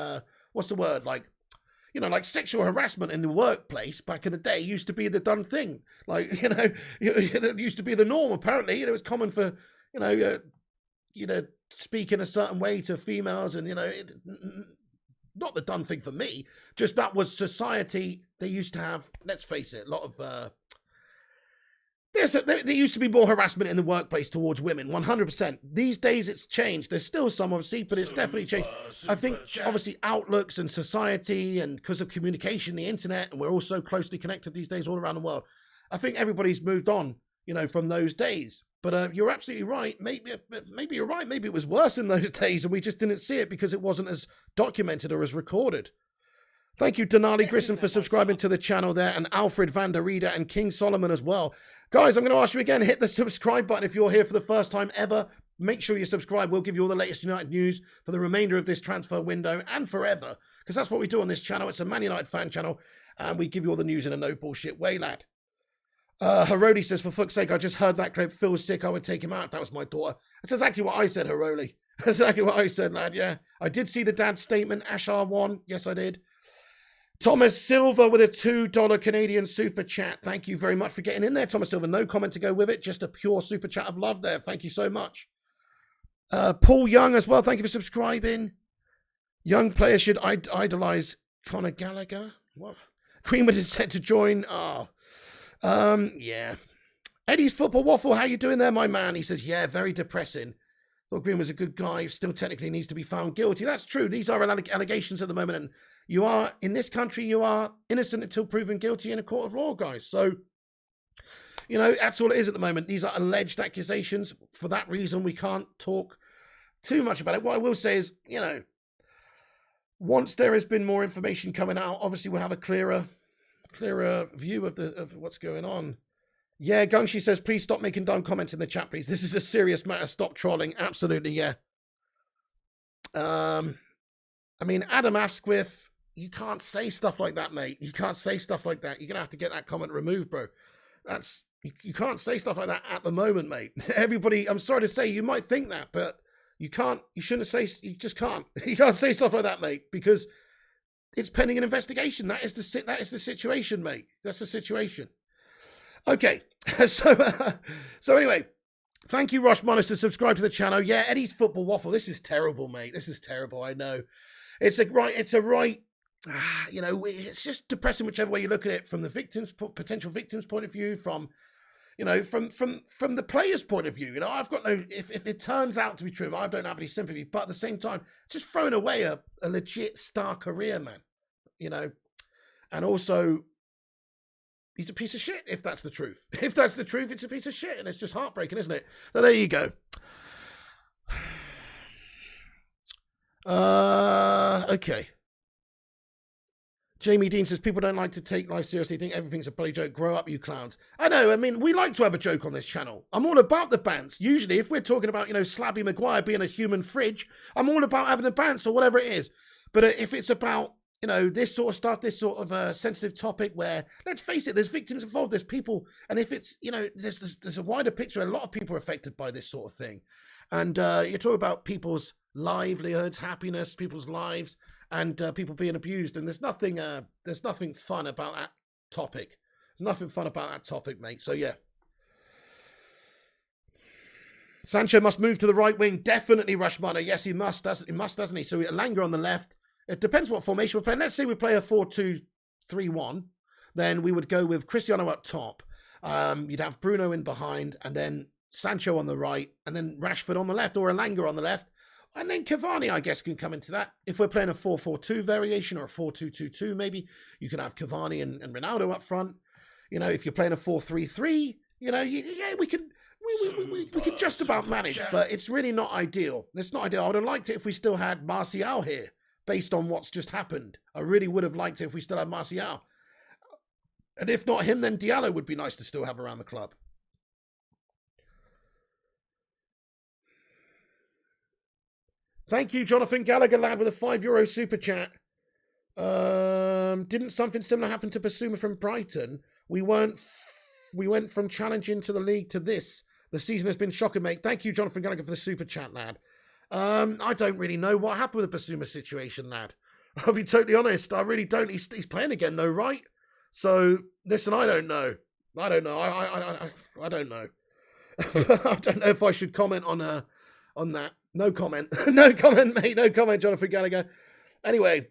Speaker 1: sexual harassment in the workplace back in the day used to be the done thing. It used to be the norm, apparently. It was common for, speak in a certain way to females and, not the done thing for me, just that was society. They used to have, let's face it, a lot of, there used to be more harassment in the workplace towards women, 100%. These days it's changed. There's still some, obviously, but it's definitely changed. I think, obviously, outlooks and society and because of communication, the internet, and we're all so closely connected these days all around the world. I think everybody's moved on, from those days. But you're absolutely right. Maybe you're right. Maybe it was worse in those days and we just didn't see it because it wasn't as documented or as recorded. Thank you, Denali Grissom, for subscribing to the channel there, and Alfred van der Rieder and King Solomon as well. Guys, I'm going to ask you again, hit the subscribe button if you're here for the first time ever. Make sure you subscribe. We'll give you all the latest United news for the remainder of this transfer window and forever, because that's what we do on this channel. It's a Man United fan channel, and we give you all the news in a no bullshit way, lad. Harodi says, for fuck's sake, I just heard that clip. Phil's sick. I would take him out if that was my daughter. That's exactly what I said, Haroli. That's exactly what I said, lad, yeah. I did see the dad's statement, Ashar 1. Yes, I did. Thomas Silver with a $2 Canadian super chat. Thank you very much for getting in there, Thomas Silver. No comment to go with it. Just a pure super chat of love there. Thank you so much. Paul Young as well. Thank you for subscribing. Young players should idolize Conor Gallagher. What? Greenwood is set to join. Yeah. Eddie's Football Waffle, how you doing there, my man? He says, yeah, very depressing. Thought Greenwood was a good guy, still technically needs to be found guilty. That's true. These are allegations at the moment, and you are, in this country, you are innocent until proven guilty in a court of law, guys. So, that's all it is at the moment. These are alleged accusations. For that reason, we can't talk too much about it. What I will say is, once there has been more information coming out, obviously we'll have a clearer view of what's going on. Yeah, Gungshi says, please stop making dumb comments in the chat, please. This is a serious matter. Stop trolling. Absolutely, yeah. Adam Asquith, you can't say stuff like that, mate. You can't say stuff like that. You're going to have to get that comment removed, bro. You can't say stuff like that at the moment, mate. Everybody, I'm sorry to say, you might think that, but you shouldn't say, you just can't. You can't say stuff like that, mate, because it's pending an investigation. That is the situation, mate. That's the situation. Okay, so anyway, thank you, Rosh Monis, to subscribe to the channel. Yeah, Eddie's Football Waffle. This is terrible, mate. This is terrible. I know. It's just depressing whichever way you look at it, from the potential victims' point of view, from the player's point of view. I've got no, if it turns out to be true, I don't have any sympathy, but at the same time, just throwing away a legit star career, man, and also, he's a piece of shit, if that's the truth. If that's the truth, it's a piece of shit, and it's just heartbreaking, isn't it? So there you go. Okay. Jamie Dean says, people don't like to take life seriously, think everything's a bloody joke. Grow up, you clowns. I know, we like to have a joke on this channel. I'm all about the bants. Usually, if we're talking about, Slabby Maguire being a human fridge, I'm all about having a bants or whatever it is. But if it's about, you know, this sort of stuff, this sort of sensitive topic where, let's face it, there's victims involved, there's people, and if it's, you know, there's a wider picture, a lot of people are affected by this sort of thing. And you're talking about people's livelihoods, happiness, people's lives, and people being abused, and there's nothing fun about that topic. There's nothing fun about that topic, mate. So yeah. Sancho must move to the right wing. Definitely, Rushmana. Yes, he must, doesn't he? So Lingard on the left. It depends what formation we're playing. Let's say we play a 4-2-3-1. Then we would go with Cristiano up top. You'd have Bruno in behind, and then Sancho on the right, and then Rashford on the left, or Elanga on the left. And then Cavani, I guess, can come into that. If we're playing a 4-4-2 variation or a 4-2-2-2, maybe, you can have Cavani and Ronaldo up front. You know, if you're playing a 4-3-3, you know, we can just about manage, but it's really not ideal. It's not ideal. I would have liked it if we still had Martial here, based on what's just happened. I really would have liked it if we still had Martial. And if not him, then Diallo would be nice to still have around the club. Thank you, Jonathan Gallagher, lad, with a €5 super chat. Didn't something similar happen to Basuma from Brighton? We went from challenging to the league to this. The season has been shocking, mate. Thank you, Jonathan Gallagher, for the super chat, lad. I don't really know what happened with the Basuma situation, lad. I'll be totally honest. I really don't. He's playing again, though, right? So, listen, I don't know. I don't know. I don't know. I don't know if I should comment on that. No comment. No comment, mate. No comment, Jonathan Gallagher. Anyway,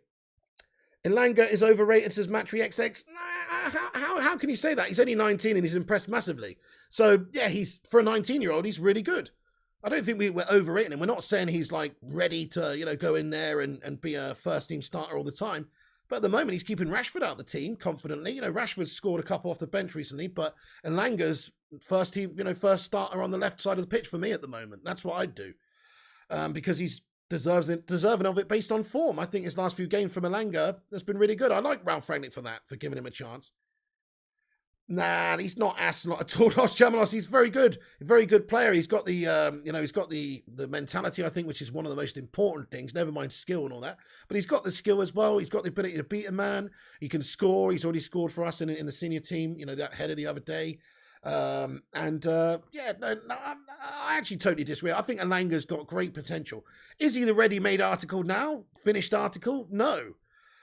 Speaker 1: Elanga is overrated, says Matry XX. How can you say that? He's only 19 and he's impressed massively. So, yeah, for a 19-year-old, he's really good. I don't think we're overrating him. We're not saying he's, like, ready to, you know, go in there and be a first-team starter all the time. But at the moment, he's keeping Rashford out of the team confidently. You know, Rashford's scored a couple off the bench recently, but Elanga's first starter on the left side of the pitch for me at the moment. That's what I'd do. Because he's deserving of it based on form. I think his last few games from Elanga has been really good. I like Ralph Rangnick for that, for giving him a chance. Nah, he's not not at all. Los Chamalos, he's very good player. He's got the, he's got the mentality, I think, which is one of the most important things. Never mind skill and all that, but he's got the skill as well. He's got the ability to beat a man. He can score. He's already scored for us in the senior team. You know, that header the other day. I actually totally disagree. I think Elanga's got great potential. Is he the ready-made article now? Finished article? No.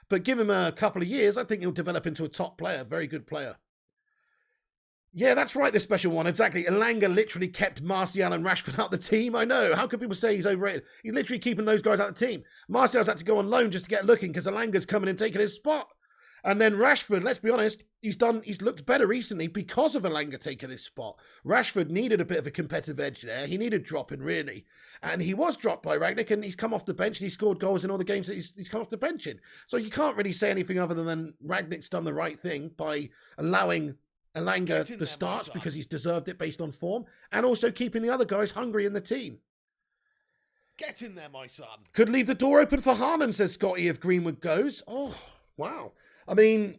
Speaker 1: But give him a couple of years, I think he'll develop into a top player. Very good player. Yeah, that's right, the special one. Exactly. Elanga literally kept Martial and Rashford out the team. I know. How can people say he's overrated? He's literally keeping those guys out of the team. Martial's had to go on loan just to get looking because Elanga's coming and taking his spot. And then Rashford, let's be honest, he's looked better recently because of Elanga taking his spot. Rashford needed a bit of a competitive edge there. He needed dropping, really. And he was dropped by Rangnick, and he's come off the bench, and he's scored goals in all the games that he's come off the bench in. So you can't really say anything other than Rangnick's done the right thing by allowing Elanga the starts because he's deserved it based on form, and also keeping the other guys hungry in the team.
Speaker 2: Get in there, my son.
Speaker 1: Could leave the door open for Haaland, says Scotty, if Greenwood goes. Oh, wow. I mean,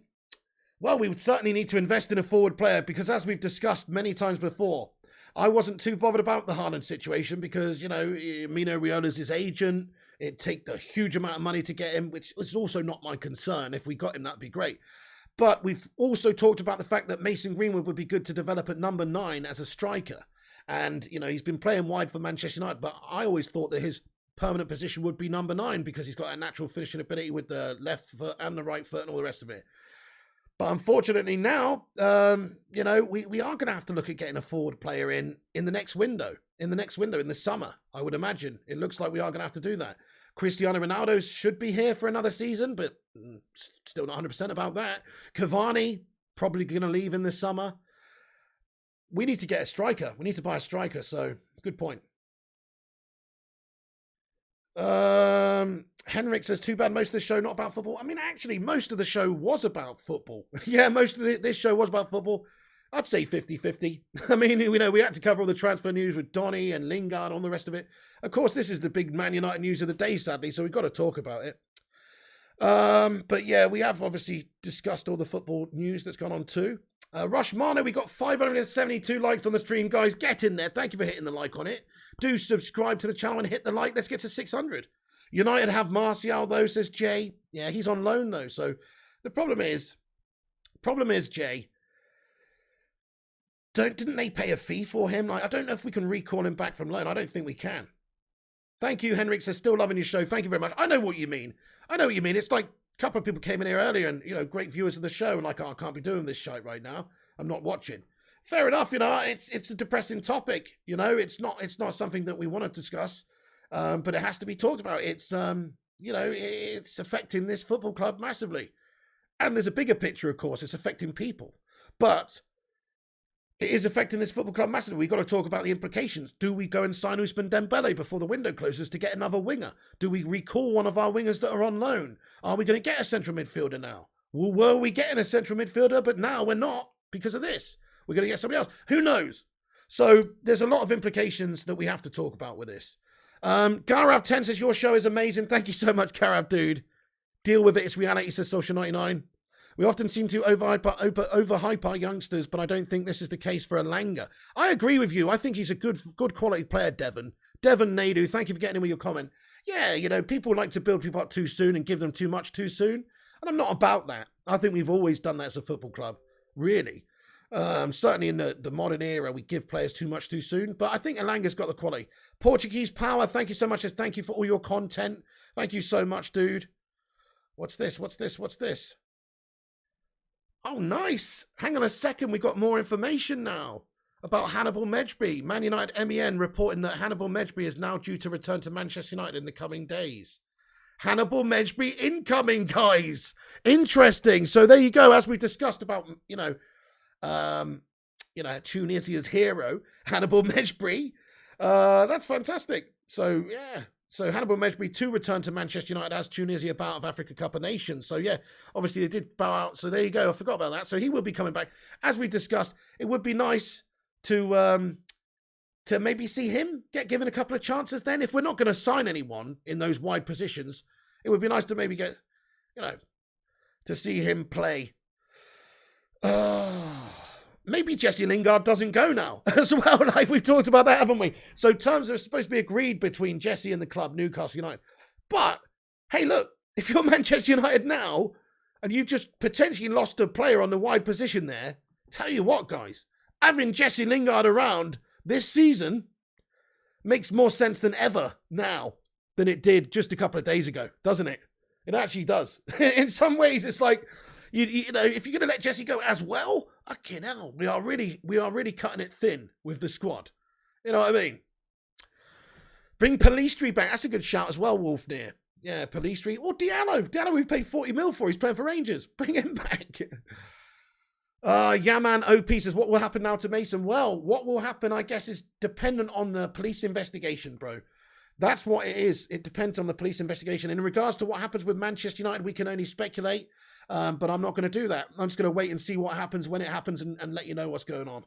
Speaker 1: well, we would certainly need to invest in a forward player because, as we've discussed many times before, I wasn't too bothered about the Haaland situation because, you know, Mino Raiola's his agent. It'd take a huge amount of money to get him, which is also not my concern. If we got him, that'd be great. But we've also talked about the fact that Mason Greenwood would be good to develop at number 9 as a striker. And, you know, he's been playing wide for Manchester United, but I always thought that his permanent position would be number 9 because he's got a natural finishing ability with the left foot and the right foot and all the rest of it. But unfortunately now, we are going to have to look at getting a forward player in the next window, in the summer, I would imagine. It looks like we are going to have to do that. Cristiano Ronaldo should be here for another season, but still not 100% about that. Cavani, probably going to leave in the summer. We need to get a striker. We need to buy a striker, so good point. Henrik says, too bad most of the show not about football. I mean, actually, most of the show was about football. Yeah, most of this show was about football. I'd say 50-50. I mean, we had to cover all the transfer news with Donny and Lingard and all the rest of it. Of course, this is the big Man United news of the day, sadly, so we've got to talk about it. But yeah, we have obviously discussed all the football news that's gone on too. Rush Mano, we got 572 likes on the stream, guys. Get in there. Thank you for hitting the like on it. Do subscribe to the channel and hit the like. Let's get to 600. United have Martial, though, says Jay. Yeah, he's on loan though. So the problem is, Jay, didn't they pay a fee for him? Like, I don't know if we can recall him back from loan. I don't think we can. Thank you, Henrik says, still loving your show. Thank you very much. I know what you mean. It's like a couple of people came in here earlier and, great viewers of the show and like, oh, I can't be doing this shite right now. I'm not watching. Fair enough, it's a depressing topic. It's not something that we want to discuss, but it has to be talked about. It's, it's affecting this football club massively. And there's a bigger picture, of course. It's affecting people. But it is affecting this football club massively. We've got to talk about the implications. Do we go and sign Ousmane Dembele before the window closes to get another winger? Do we recall one of our wingers that are on loan? Are we going to get a central midfielder now? Well, were we getting a central midfielder, but now we're not because of this? We're going to get somebody else. Who knows? So there's a lot of implications that we have to talk about with this. Garav10 says, your show is amazing. Thank you so much, Garav, dude. Deal with it. It's reality, says Social 99. We often seem to overhype our youngsters, but I don't think this is the case for Elanga. I agree with you. I think he's a good quality player, Devon. Devon Naidu, thank you for getting in with your comment. Yeah, people like to build people up too soon and give them too much too soon. And I'm not about that. I think we've always done that as a football club, really. Certainly in the modern era, we give players too much too soon. But I think Elanga's got the quality. Portuguese Power, thank you so much. Thank you for all your content. Thank you so much, dude. What's this? Oh, nice. Hang on a second. We got more information now about Hannibal Mejbri. Man United MEN reporting that Hannibal Mejbri is now due to return to Manchester United in the coming days. Hannibal Mejbri incoming, guys. Interesting. So there you go. As we discussed about, Tunisia's hero, Hannibal Mejbri. That's fantastic. So, yeah. So Hannibal Mejbri to return to Manchester United as Tunisia bow out of Africa Cup of Nations. So yeah, obviously they did bow out. So there you go. I forgot about that. So he will be coming back. As we discussed, it would be nice to maybe see him get given a couple of chances then. If we're not going to sign anyone in those wide positions, it would be nice to maybe get, to see him play. Maybe Jesse Lingard doesn't go now as well. Like we've talked about that, haven't we? So terms are supposed to be agreed between Jesse and the club, Newcastle United. But, hey, look, if you're Manchester United now and you've just potentially lost a player on the wide position there, tell you what, guys, having Jesse Lingard around this season makes more sense than ever now than it did just a couple of days ago, doesn't it? It actually does. In some ways, it's like, you know, if you're going to let Jesse go as well, fucking hell, we are really cutting it thin with the squad. You know what I mean? Bring Palistri back. That's a good shout as well, Wolfnir. Yeah, Palistri. Or Diallo. Diallo we paid 40 mil for. He's playing for Rangers. Bring him back. Yaman OP says, what will happen now to Mason? Well, what will happen, I guess, is dependent on the police investigation, bro. That's what it is. It depends on the police investigation. In regards to what happens with Manchester United, we can only speculate. But I'm not going to do that. I'm just going to wait and see what happens when it happens and let you know what's going on.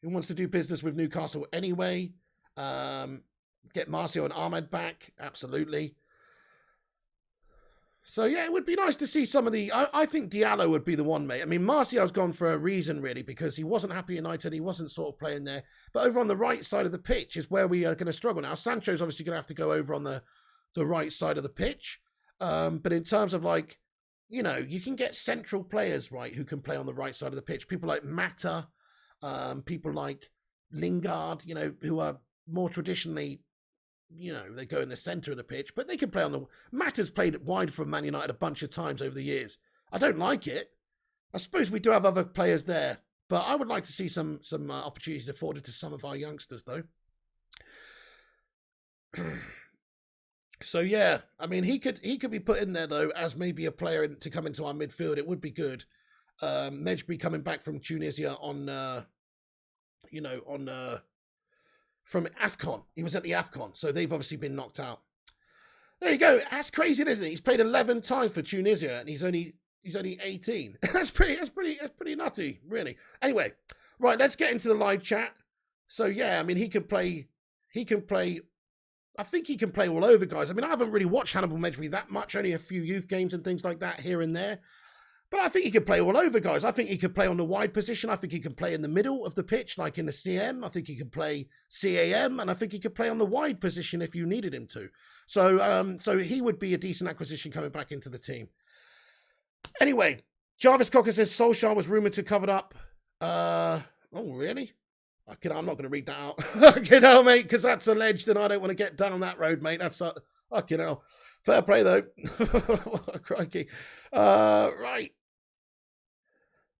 Speaker 1: Who wants to do business with Newcastle anyway? Get Marcio and Ahmed back. Absolutely. So, yeah, it would be nice to see some of the... I think Diallo would be the one, mate. I mean, Marcial's gone for a reason, really, because he wasn't happy at United. He wasn't sort of playing there. But over on the right side of the pitch is where we are going to struggle now. Sancho's obviously going to have to go over on the right side of the pitch. But in terms of, like, you know, you can get central players, right, who can play on the right side of the pitch. People like Mata, people like Lingard, you know, who are more traditionally... You know, they go in the centre of the pitch, but they can play on the... Mata's played wide for Man United a bunch of times over the years. I don't like it. I suppose we do have other players there, but I would like to see some opportunities afforded to some of our youngsters, though. So, yeah, I mean, he could be put in there, though, as maybe a player to come into our midfield. It would be good. Mejbri coming back from Tunisia from AFCON. He was at the AFCON, so they've obviously been knocked out. There you go. That's crazy, isn't it? He's played 11 times for Tunisia, and he's only 18. That's pretty nutty, really. Anyway, right, let's get into the live chat. So yeah, I mean, he can play. I think he can play all over, guys. I mean, I haven't really watched Hannibal Mejbri that much, only a few youth games and things like that here and there. But I think he could play all over, guys. I think he could play on the wide position. I think he can play in the middle of the pitch, like in the CM. I think he could play CAM, and I think he could play on the wide position if you needed him to. So he would be a decent acquisition coming back into the team. Anyway, Jarvis Cocker says Solskjaer was rumoured to cover up. Oh, really? I'm not going to read that out. Mate, because that's alleged, and I don't want to get down on that road, mate. That's fucking hell. Fair play, though. Crikey. Right.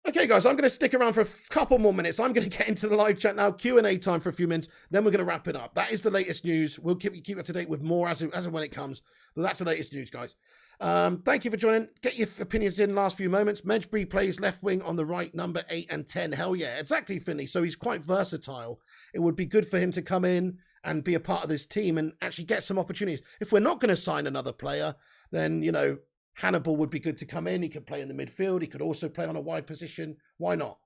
Speaker 1: Okay, guys, I'm going to stick around for a couple more minutes. I'm going to get into the live chat now. Q&A time for a few minutes. Then we're going to wrap it up. That is the latest news. We'll keep up to date with more as and when it comes. But that's the latest news, guys. Thank you for joining. Get your opinions in last few moments. Medjbury plays left wing on the right, number 8 and 10. Hell yeah. Exactly, Finley. So he's quite versatile. It would be good for him to come in and be a part of this team and actually get some opportunities. If we're not going to sign another player, then, you know, Hannibal would be good to come in. He could play in the midfield. He could also play on a wide position. Why not?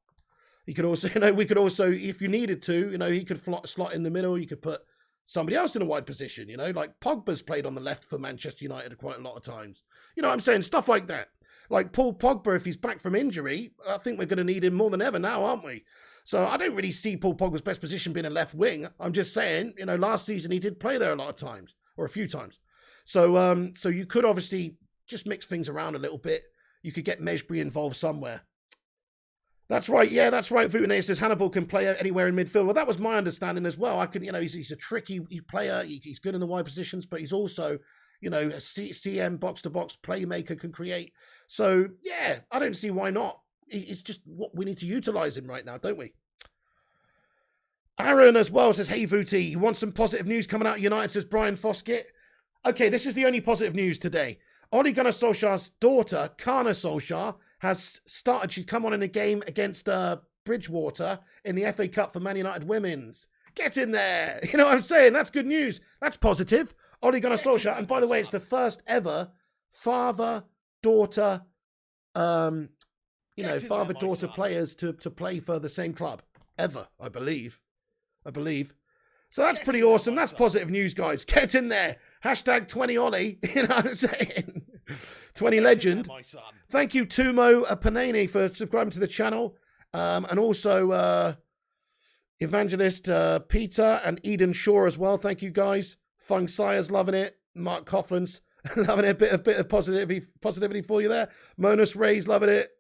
Speaker 1: He could also, we could also, if you needed to, he could slot in the middle. You could put somebody else in a wide position, like Pogba's played on the left for Manchester United quite a lot of times. You know what I'm saying? Stuff like that. Like Paul Pogba, if he's back from injury, I think we're going to need him more than ever now, aren't we? So I don't really see Paul Pogba's best position being a left wing. I'm just saying, last season he did play there a lot of times, or a few times. So you could obviously just mix things around a little bit. You could get Medjbury involved somewhere. That's right. Yeah, that's right. Vutane says Hannibal can play anywhere in midfield. Well, that was my understanding as well. He's a tricky player. He's good in the wide positions, but he's also, a CM box-to-box playmaker, can create. So, yeah, I don't see why not. It's just what we need to utilise him right now, don't we? Aaron as well says, hey, Vuti, you want some positive news coming out of United, says Brian Foskett. Okay, this is the only positive news today. Ole Gunnar Solskjaer's daughter, Kana Solskjaer, has started. She's come on in a game against Bridgewater in the FA Cup for Man United Women's. Get in there. You know what I'm saying? That's good news. That's positive. Ole Gunnar Solskjaer. And by the way, it's the first ever father-daughter, father-daughter players to play for the same club ever, I believe. So that's pretty awesome. That's positive news, guys. Get in there. Hashtag 20 Ollie. You know what I'm saying? 20 legend. Thank you, Tumo Panini, for subscribing to the channel. And also Evangelist Peter and Eden Shaw as well. Thank you, guys. Fung Sire's loving it. Mark Coughlin's loving it. A bit of positivity for you there. Monus Ray's loving it.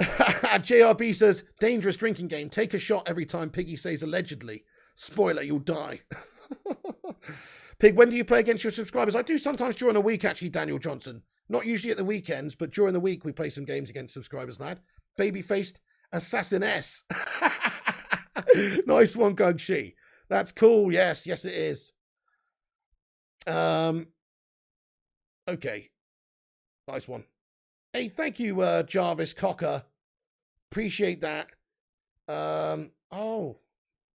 Speaker 1: JRB says, dangerous drinking game. Take a shot every time Piggy says allegedly. Spoiler, you'll die. Pig, when do you play against your subscribers? I do sometimes during the week, actually, Daniel Johnson. Not usually at the weekends, but during the week we play some games against subscribers, lad. Baby-faced assassiness. Nice one, Gugshi. That's cool. Yes, it is. Okay. Nice one. Hey, thank you, Jarvis Cocker. Appreciate that.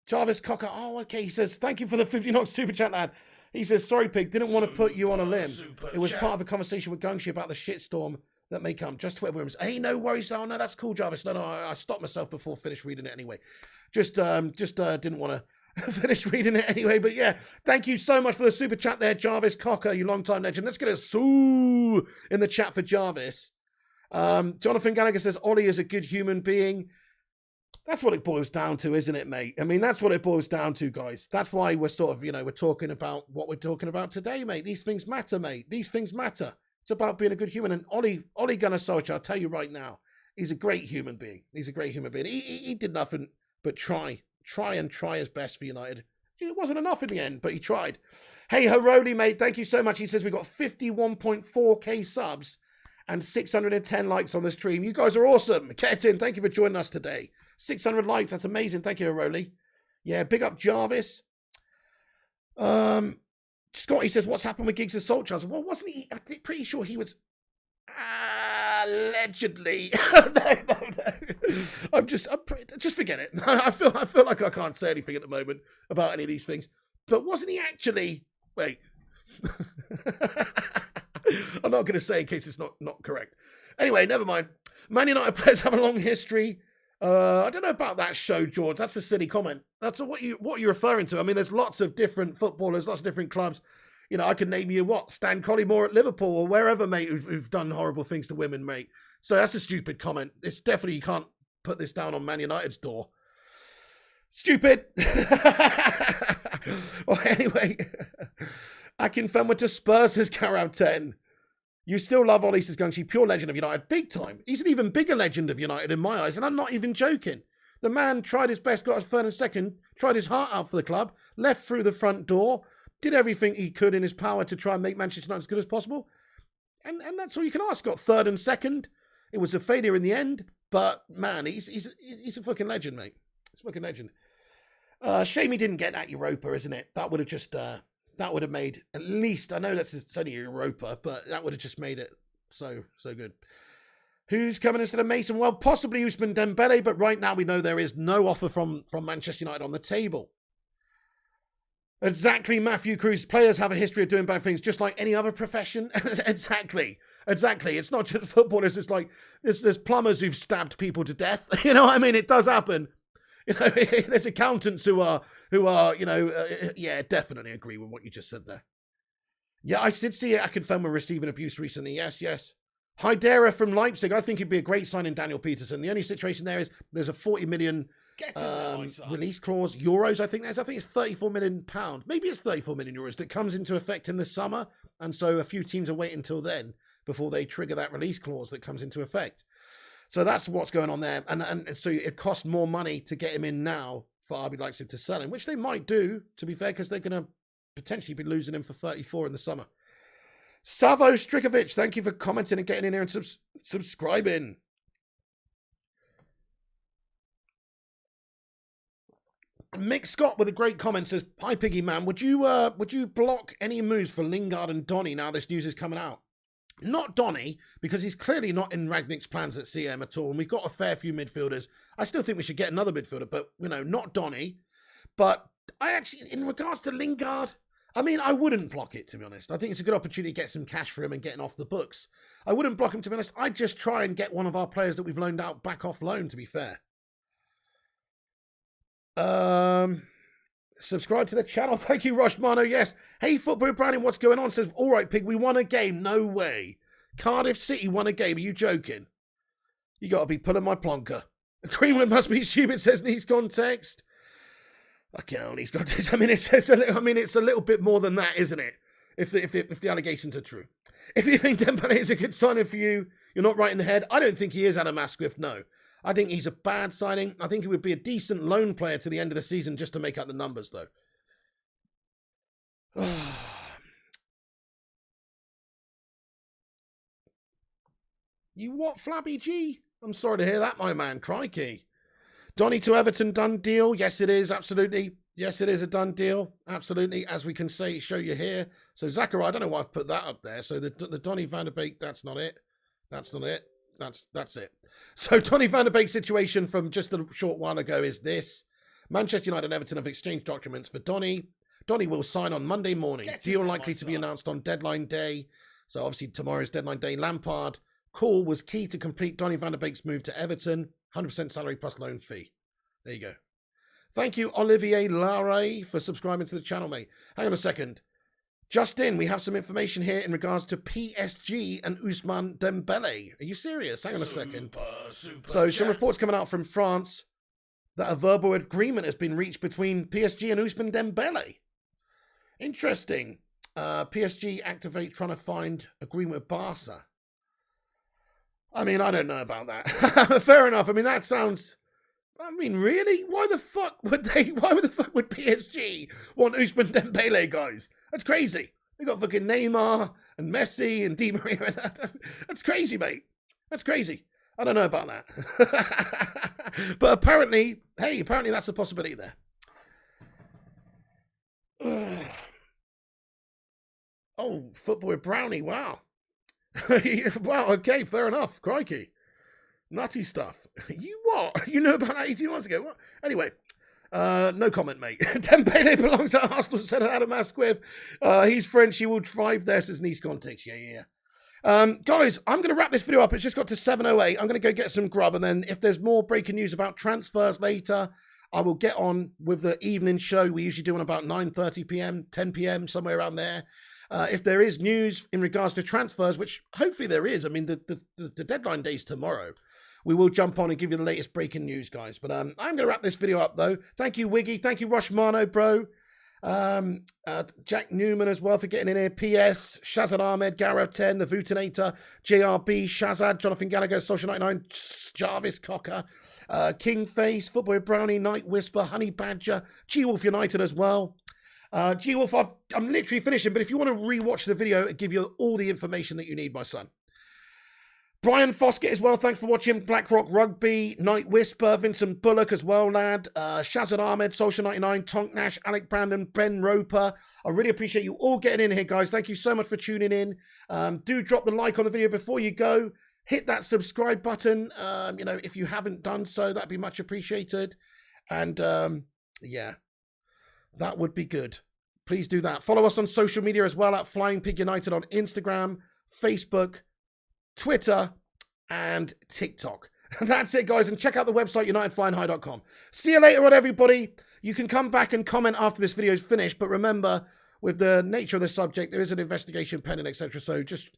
Speaker 1: Jarvis Cocker. Oh, okay. He says, thank you for the 50 knocks super chat, lad. He says, sorry, Pig, didn't want to put you on a limb. It was part of a conversation with Gungshi about the shitstorm that may come. Just Twitter worms. Hey, no worries. Oh, no, that's cool, Jarvis. No, I stopped myself before I finished reading it anyway. Just didn't want to finish reading it anyway. But yeah, thank you so much for the super chat there, Jarvis Cocker, you long-time legend. Let's get a soo in the chat for Jarvis. Jonathan Gallagher says, Ollie is a good human being. That's what it boils down to, isn't it, mate? I mean, that's what it boils down to, guys. That's why we're sort of, we're talking about what we're talking about today, mate. These things matter, mate. These things matter. It's about being a good human. And Ole Gunnar Solskjaer, I'll tell you right now, he's a great human being. He's a great human being. He did nothing but try his best for United. It wasn't enough in the end, but he tried. Hey, Haroli, mate, thank you so much. He says we've got 51.4k subs and 610 likes on the stream. You guys are awesome. Get in. Thank you for joining us today. 600 likes. That's amazing. Thank you, Haroli. Yeah, big up Jarvis. Scotty says, what's happened with Giggs and Solskjaer? Well, wasn't he? I'm pretty sure he was allegedly. No. Just forget it. I feel like I can't say anything at the moment about any of these things. But wasn't he actually? Wait. I'm not going to say in case it's not correct. Anyway, never mind. Man United players have a long history. I don't know about that show, George. That's a silly comment. That's what you're referring to. I mean, there's lots of different footballers, lots of different clubs. You know, I could name you Stan Collymore at Liverpool or wherever, mate, who've done horrible things to women, mate. So that's a stupid comment. It's definitely, you can't put this down on Man United's door. Stupid. Well, anyway, Akinfenwa to Spurs says Carab 10. You still love Ollie Sisgunshi, pure legend of United, big time. He's an even bigger legend of United in my eyes, and I'm not even joking. The man tried his best, got us third and second, tried his heart out for the club, left through the front door, did everything he could in his power to try and make Manchester United as good as possible. And that's all you can ask. Got third and second. It was a failure in the end, but man, he's a fucking legend, mate. He's a fucking legend. Shame he didn't get that Europa, isn't it? That would have just that would have made at least, I know it's only Europa, but that would have just made it so good. Who's coming instead of Mason? Well, possibly Ousmane Dembele, but right now we know there is no offer from Manchester United on the table. Exactly, Matthew Cruz. Players have a history of doing bad things, just like any other profession. Exactly. It's not just footballers. It's like there's plumbers who've stabbed people to death. You know what I mean? It does happen. You know, there's accountants who are yeah, definitely agree with what you just said there. Yeah, I did see Akinfenwa receiving abuse recently. Yes. Haidara from Leipzig. I think it'd be a great signing, Daniel Peterson. The only situation there is there's a 40 million release clause, euros. I think it's 34 million pounds. Maybe it's 34 million euros that comes into effect in the summer, and so a few teams are waiting until then before they trigger that release clause that comes into effect. So that's what's going on there, and so it costs more money to get him in now for RB Leipzig to sell him, which they might do, to be fair, because they're going to potentially be losing him for 34 in the summer. Savo Strikovic, thank you for commenting and getting in here and subscribing. Mick Scott with a great comment says, "Hi Piggy Man, would you block any moves for Lingard and Donny now this news is coming out?" Not Donny, because he's clearly not in Rangnick's plans at CM at all, and we've got a fair few midfielders. I still think we should get another midfielder, but not Donny. But I actually, in regards to Lingard, I mean, I wouldn't block it, to be honest. I think it's a good opportunity to get some cash for him and getting off the books. I wouldn't block him, to be honest. I'd just try and get one of our players that we've loaned out back off loan, to be fair. Subscribe to the channel. Thank you, Roshmano. Yes. Hey, Football Brandon, what's going on? Says, all right, Pig, we won a game. No way. Cardiff City won a game. Are you joking? You got to be pulling my plonker. Greenwood must be stupid, says Nice Context. Fucking hell, Nice Context. I mean, it's a little bit more than that, isn't it? If the allegations are true. If you think Dembele is a good signing for you, you're not right in the head. I don't think he is, Adam Asquith, no. I think he's a bad signing. I think he would be a decent loan player to the end of the season just to make up the numbers, though. You what, Flabby G? I'm sorry to hear that, my man. Crikey. Donny to Everton, done deal. Yes, it is. Absolutely. Yes, it is a done deal. Absolutely. As we can show you here. So, Zachariah, I don't know why I've put that up there. So, the Donny van der Beek, that's not it. That's not it. That's it. So, Donny van der Beek's situation from just a short while ago is this. Manchester United and Everton have exchanged documents for Donny. Donny will sign on Monday morning. Deal likely to be announced on deadline day. So, obviously, tomorrow's deadline day. Lampard call was key to complete Donny van der Beek's move to Everton. 100% salary plus loan fee. There you go. Thank you, Olivier Larray, for subscribing to the channel, mate. Hang on a second. Just in, we have some information here in regards to PSG and Ousmane Dembele. Are you serious? Hang on a second. So, some reports coming out from France that a verbal agreement has been reached between PSG and Ousmane Dembele. Interesting. PSG activate trying to find agreement with Barca. I mean, I don't know about that. Fair enough. I mean, that sounds... I mean, really? Why the fuck would PSG want Ousmane Dembele, guys? That's crazy. They got fucking Neymar and Messi and Di Maria. That's crazy, mate. That's crazy. I don't know about that. But apparently that's a possibility there. Oh, Footboy Brownie, wow. Wow, okay, fair enough. Crikey. Nutty stuff. You what? You know about that 18 months ago? What? Anyway, no comment, mate. Dembele belongs at Arsenal, said Adam Asquith. He's French. He will thrive there, says Nice Context. Yeah. Guys, I'm going to wrap this video up. It's just got to 7:08. I'm going to go get some grub, and then if there's more breaking news about transfers later, I will get on with the evening show we usually do on about 9:30 p.m., 10 p.m., somewhere around there. If there is news in regards to transfers, which hopefully there is, I mean, the deadline day's tomorrow, we will jump on and give you the latest breaking news, guys. But I'm going to wrap this video up, though. Thank you, Wiggy. Thank you, Rushmano, bro. Jack Newman as well for getting in here. PS, Shazad Ahmed, Gareth 10, The Vutinator, JRB, Shazad, Jonathan Gallagher, Social 99, Jarvis Cocker, King Face, Footboy Brownie, Night Whisper, Honey Badger, G-Wolf United as well. G-Wolf, I'm literally finishing, but if you want to rewatch the video, it'll give you all the information that you need, my son. Brian Foskett as well, thanks for watching. BlackRock Rugby, Night Whisper, Vincent Bullock as well, lad. Shazad Ahmed, Social 99, Tonk Nash, Alec Brandon, Ben Roper. I really appreciate you all getting in here, guys. Thank you so much for tuning in. Do drop the like on the video before you go. Hit that subscribe button, if you haven't done so, that'd be much appreciated. And, yeah, that would be good. Please do that. Follow us on social media as well at Flying Pig United on Instagram, Facebook, Twitter, and TikTok. And that's it, guys. And check out the website, unitedflyinghigh.com. See you later on, everybody. You can come back and comment after this video is finished. But remember, with the nature of the subject, there is an investigation pending, etc. So just,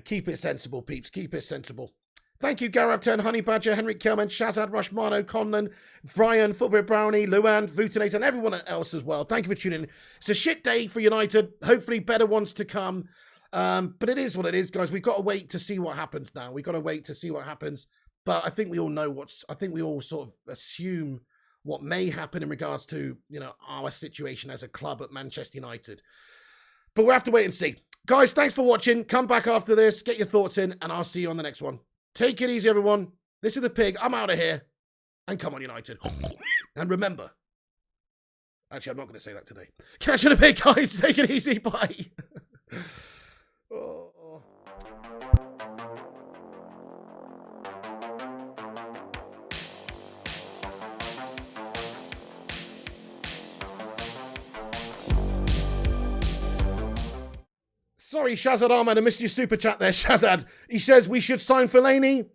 Speaker 1: keep it sensible, peeps. Keep it sensible. Thank you, Gareth 10, Honey Badger, Henrik Kelman, Shazad, Rushmano, Conlon, Brian, Football Brownie, Luan, Vutinator, and everyone else as well. Thank you for tuning in. It's a shit day for United. Hopefully better ones to come. But it is what it is, guys. We've got to wait to see what happens now. We've got to wait to see what happens. But I think we all know I think we all sort of assume what may happen in regards to, our situation as a club at Manchester United. But we'll have to wait and see. Guys, thanks for watching. Come back after this, get your thoughts in, and I'll see you on the next one. Take it easy, everyone. This is the Pig. I'm out of here. And come on, United. And remember, actually, I'm not going to say that today. Catch you in a bit, guys. Take it easy. Bye. Oh. Sorry, Shazad Ahmed, I missed your super chat there, Shazad. He says we should sign Fellaini.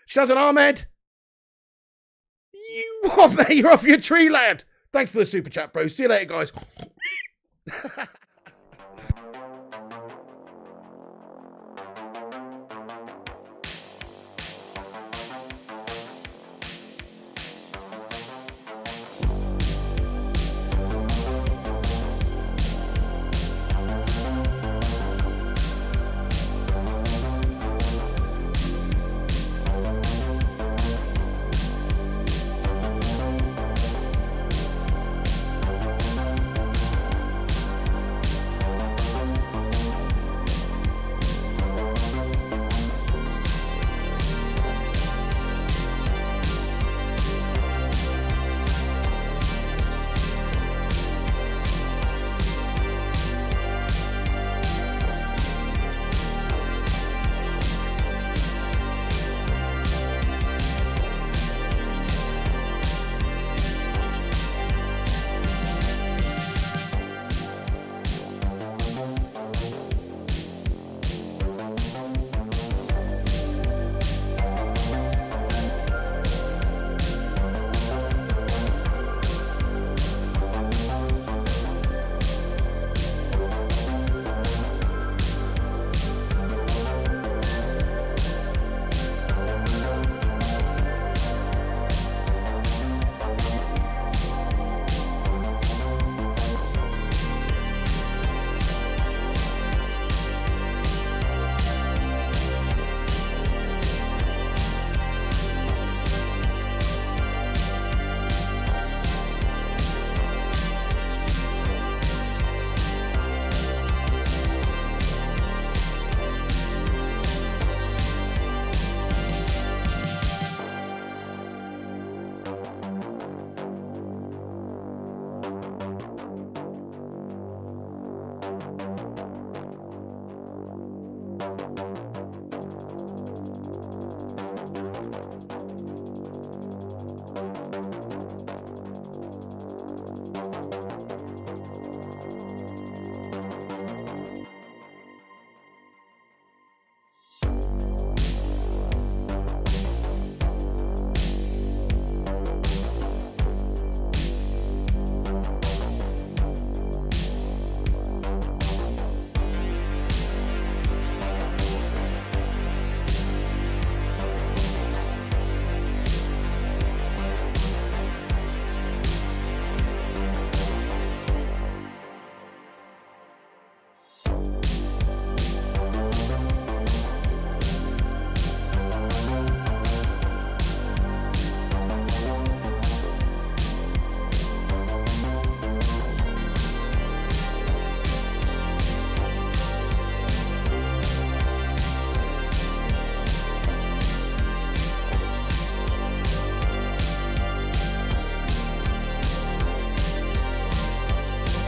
Speaker 1: Shazad Ahmed, mate? You're off your tree, lad. Thanks for the super chat, bro. See you later, guys.